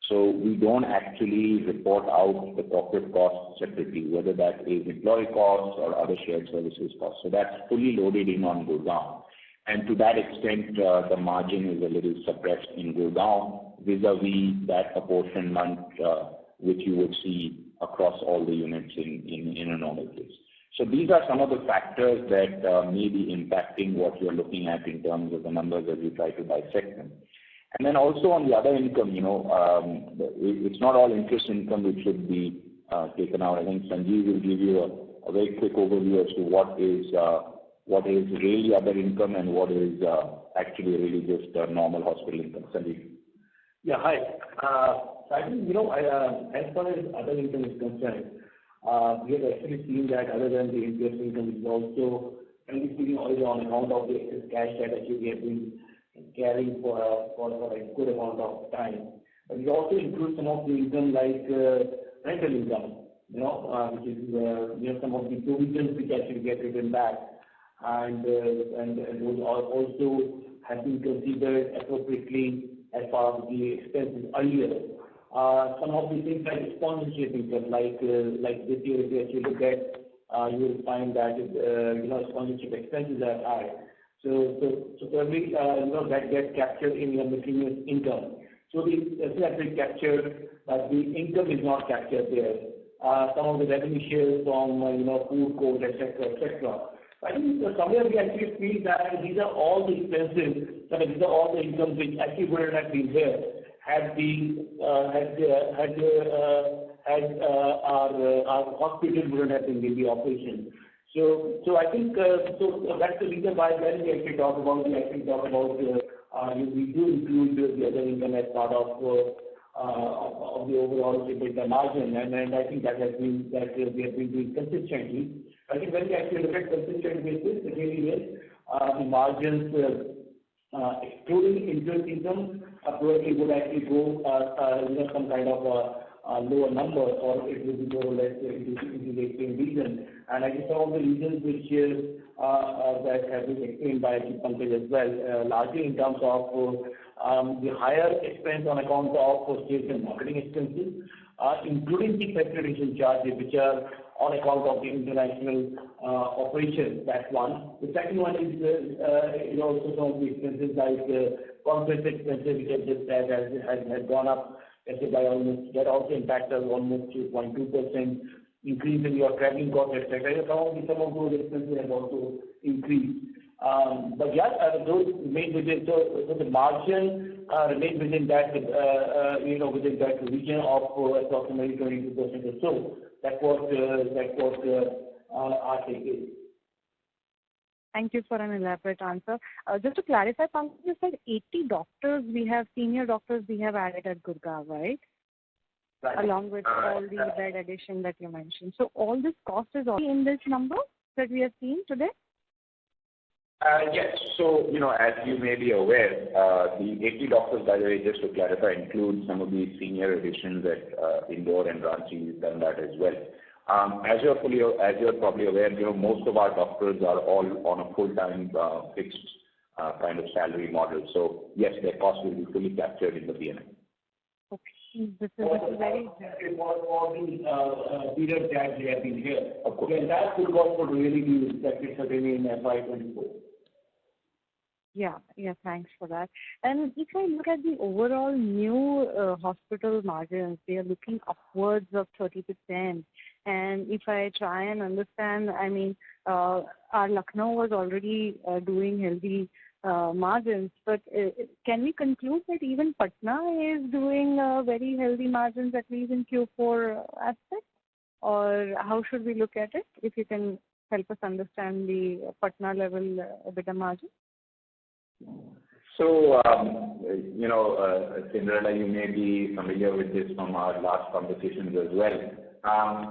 So we don't actually report out the corporate costs separately, whether that is employee costs or other shared services costs. So that's fully loaded in on Gurgaon. And to that extent, the margin is a little suppressed in Gurgaon vis-a-vis that apportionment which you would see across all the units in a normal case. So these are some of the factors that may be impacting what you're looking at in terms of the numbers as you try to dissect them. And then also on the other income, it's not all interest income which should be taken out. I think Sanjeev will give you a very quick overview as to what is really other income and what is actually really just normal hospital income. Sanjeev. Yeah, hi. So I think, as far as other income is concerned, we have actually seen that other than the interest income, is also frankly speaking, also on account of the excess cash that actually we have been carrying for a good amount of time. But it also includes some of the income like rental income, which is some of the provisions which actually get written back, and those are also have been considered appropriately as part of the expenses earlier. Some of the things like sponsorship income, like this year, if you actually look at, you will find that sponsorship expenses are high. So probably that gets captured in your miscellaneous income. So it's actually captured, but the income is not captured there. Some of the revenue shares from food court, etc. I think somewhere we actually feel that these are all the expenses, these are all the incomes which actually wouldn't have been there had our hospital wouldn't have been in the operation. So I think so that's the reason why when we actually talk about we do include the other income as part of the overall EBITDA margin, and I think that we have been doing consistently. I think when we actually look at consistent basis, it really is the margins excluding interest income probably would actually go some kind of a lower number, or it will be more or less into the same region. And I think some of the reasons which that have been explained by Pankaj as well, largely in terms of the higher expense on account of sales and marketing expenses, including the facilitation charges, which are on account of the international operations. That's one. The second one is also some of the expenses like conference expenses, which I just said has gone up by almost, that also impacts us almost 2.2% increase in your traveling costs, etc. Some of those expenses have also increased. But yeah, those remain within, so the margin remains within that, within that region of approximately 22% or so. That's what our take is. Thank you for an elaborate answer. Just to clarify, Pankaj, you said 80 doctors senior doctors we have added at Gurgaon, right? Right. Along with all the bed addition that you mentioned. So all this cost is already in this number that we are seeing today? Yes. So, as you may be aware, the 80 doctors, by the way, just to clarify, include some of the senior additions at Indore and Ranchi. We've done that as well. As you're probably aware, most of our doctors are all on a full-time fixed kind of salary model. So yes, their cost will be fully captured in the P&L. Okay, this is very for the period that they have been here. Of course, and that full cost would really be reflected certainly in FY24. Yeah, thanks for that. And if I look at the overall new hospital margins, they are looking upwards of 30%. And if I try and understand, I mean, our Lucknow was already doing healthy margins, but can we conclude that even Patna is doing very healthy margins, at least in Q4 aspect? Or how should we look at it, if you can help us understand the Patna level EBITDA margin? So, Cinderella, you may be familiar with this from our last conversations as well.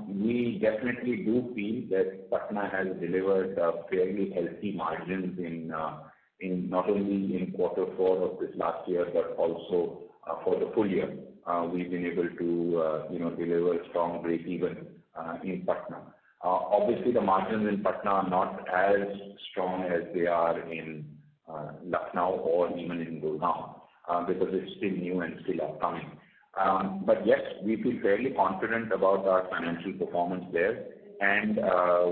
We definitely do feel that Patna has delivered fairly healthy margins in not only in Q4 of this last year, but also for the full year. We've been able to, deliver strong break-even in Patna. Obviously, the margins in Patna are not as strong as they are in Lucknow or even in Gurgaon, because it's still new and still upcoming. But yes, we feel fairly confident about our financial performance there, and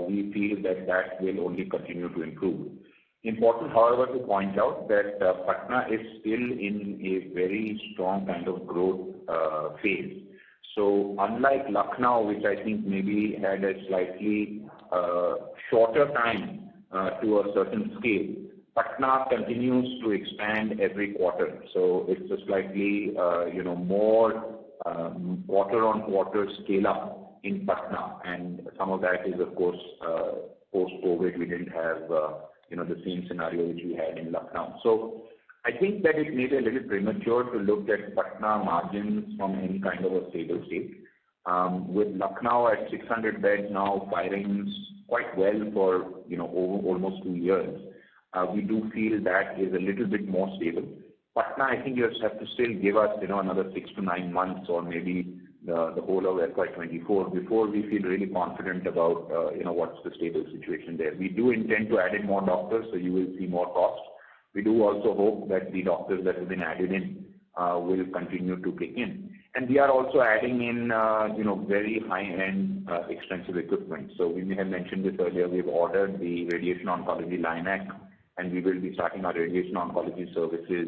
we feel that will only continue to improve. Important, however, to point out that Patna is still in a very strong kind of growth phase. So unlike Lucknow, which I think maybe had a slightly shorter time to a certain scale, Patna continues to expand every quarter. So it's a slightly, more quarter-on-quarter scale up in Patna. And some of that is, of course, post-COVID, we didn't have, the same scenario which we had in Lucknow. So I think that it may be a little premature to look at Patna margins from any kind of a stable state. With Lucknow at 600 beds now firing quite well for almost 2 years, we do feel that is a little bit more stable. Patna, I think you just have to still give us another 6 to 9 months or maybe the whole of FY24 before we feel really confident about what's the stable situation there. We do intend to add in more doctors, so you will see more costs. We do also hope that the doctors that have been added in will continue to kick in. And we are also adding in, very high-end, expensive equipment. So we may have mentioned this earlier. We've ordered the radiation oncology LINAC, and we will be starting our radiation oncology services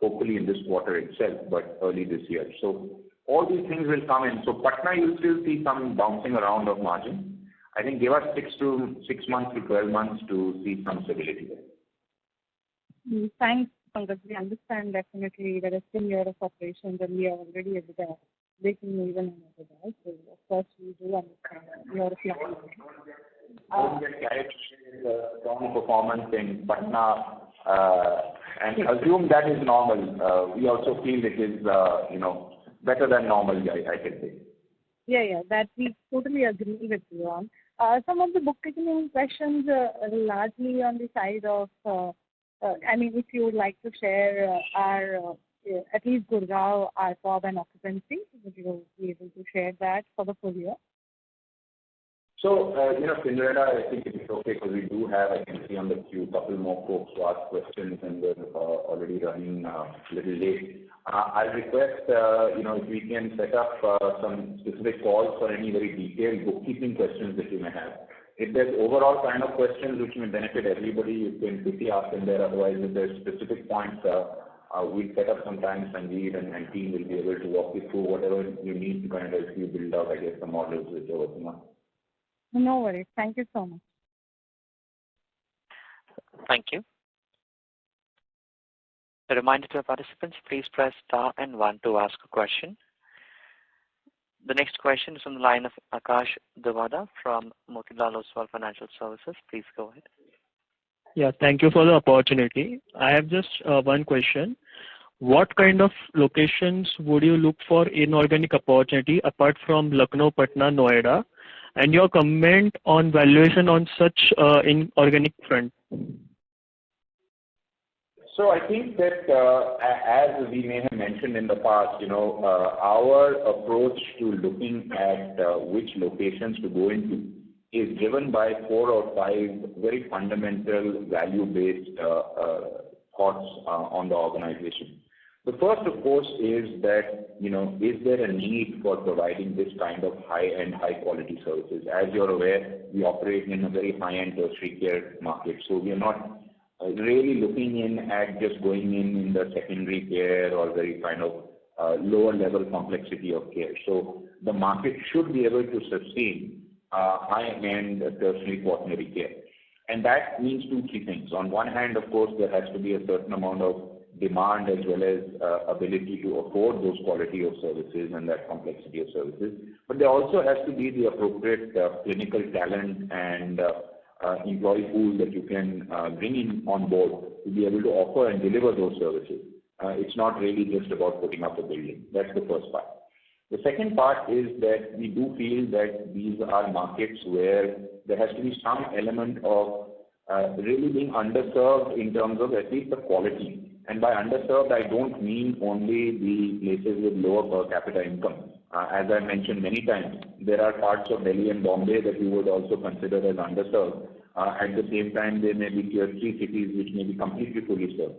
hopefully in this quarter itself, but early this year. So all these things will come in. So Patna, you'll still see some bouncing around of margin. I think give us 6 months to 12 months to see some stability there. Thanks, Pankaj. We understand definitely that it's still year of operations and we are already at the breaking even in EBITDA. So of course we do understand your plan. Don't get carried away with the strong performance in Patna and assume that is normal. We also feel it is, better than normal, I can say. Yeah, that we totally agree with you on. Some of the bookkeeping questions largely on the side of, if you would like to share our, at least Gurgaon, ARPOB and occupancy, would you be able to share that for the full year? So, Cinderella, I think it's okay because we do have, I can see on the queue, a couple more folks to ask questions and we're already running a little late. I'll request, if we can set up some specific calls for any very detailed bookkeeping questions that you may have. If there's overall kind of questions which may benefit everybody, you can quickly ask them there. Otherwise, if there's specific points, we'll set up some time, Sanjeev and team will be able to walk you through whatever you need to kind of help you build out, I guess, the models which you're working on. No worries. Thank you so much. Thank you. A reminder to our participants, please press star and 1 to ask a question. The next question is on the line of Akash Dawada from Motilal Oswal Financial Services. Please go ahead. Yeah, thank you for the opportunity. I have just one question. What kind of locations would you look for inorganic opportunity apart from Lucknow, Patna, Noida? And your comment on valuation on such inorganic front? So I think that as we may have mentioned in the past, our approach to looking at which locations to go into is driven by 4 or 5 very fundamental value-based thoughts on the organization. The first, of course, is that, is there a need for providing this kind of high-end, high-quality services? As you're aware, we operate in a very high-end tertiary care market, so we are not really looking in at just going in the secondary care or very kind of lower level complexity of care. So the market should be able to sustain high-end tertiary quaternary care. And that means 2 key things. On one hand, of course, there has to be a certain amount of demand as well as ability to afford those quality of services and that complexity of services. But there also has to be the appropriate clinical talent and employee pool that you can bring in on board to be able to offer and deliver those services. It's not really just about putting up a building. That's the first part. The second part is that we do feel that these are markets where there has to be some element of really being underserved in terms of at least the quality. And by underserved, I don't mean only the places with lower per capita income. As I mentioned many times, there are parts of Delhi and Bombay that you would also consider as underserved. At the same time, there may be tier 3 cities which may be completely fully served.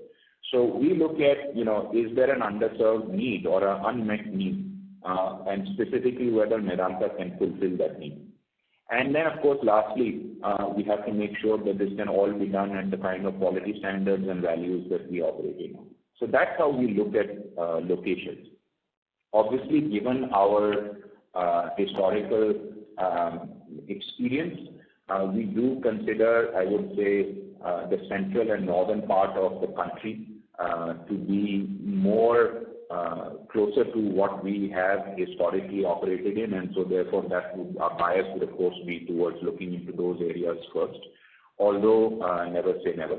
So we look at, is there an underserved need or an unmet need, and specifically whether Medanta can fulfill that need. And then, of course, lastly, we have to make sure that this can all be done at the kind of quality standards and values that we operate in. So that's how we look at locations. Obviously, given our historical experience, we do consider, I would say, the central and northern part of the country to be more closer to what we have historically operated in, and so therefore our bias would of course be towards looking into those areas first, although never say never.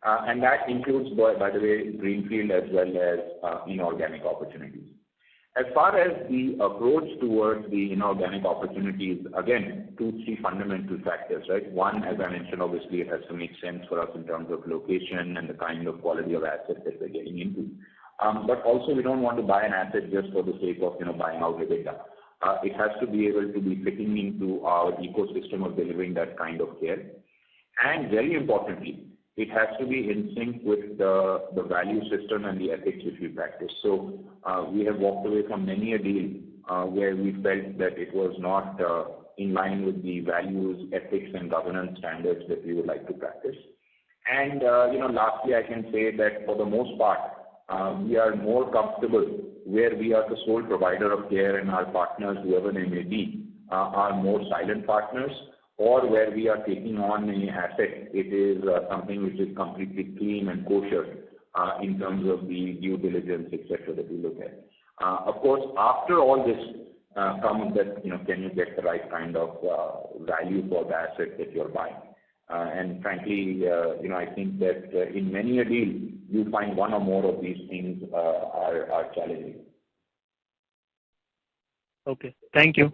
And that includes, by the way, greenfield as well as inorganic opportunities. As far as the approach towards the inorganic opportunities, again, 2-3 fundamental factors, right? One, as I mentioned, obviously it has to make sense for us in terms of location and the kind of quality of assets that we're getting into. But also we don't want to buy an asset just for the sake of, buying out EBITDA. It has to be able to be fitting into our ecosystem of delivering that kind of care. And very importantly, it has to be in sync with the value system and the ethics which we practice. So we have walked away from many a deal where we felt that it was not in line with the values, ethics and governance standards that we would like to practice. And lastly, I can say that for the most part, we are more comfortable where we are the sole provider of care and our partners, whoever they may be, are more silent partners, or where we are taking on an asset, it is something which is completely clean and kosher in terms of the due diligence, etc., that we look at. Of course, after all this comes that, can you get the right kind of value for the asset that you're buying? And frankly, I think that in many a deal, you find one or more of these things are challenging. Okay, thank you.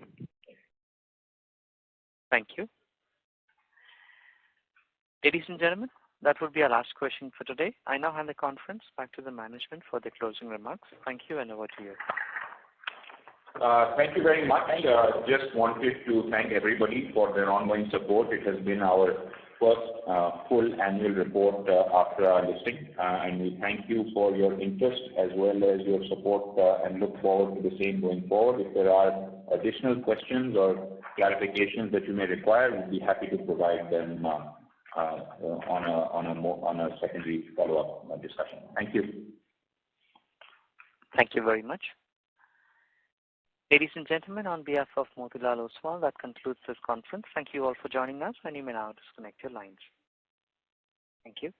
Thank you. Ladies and gentlemen, that would be our last question for today. I now hand the conference back to the management for the closing remarks. Thank you, and over to you. Thank you very much. Just wanted to thank everybody for their ongoing support. It has been our first full annual report after our listing, and we thank you for your interest as well as your support and look forward to the same going forward. If there are additional questions or clarifications that you may require, we'll be happy to provide them on a secondary follow-up discussion. Thank you. Thank you very much. Ladies and gentlemen, on behalf of Motilal Oswal, that concludes this conference. Thank you all for joining us, and you may now disconnect your lines. Thank you.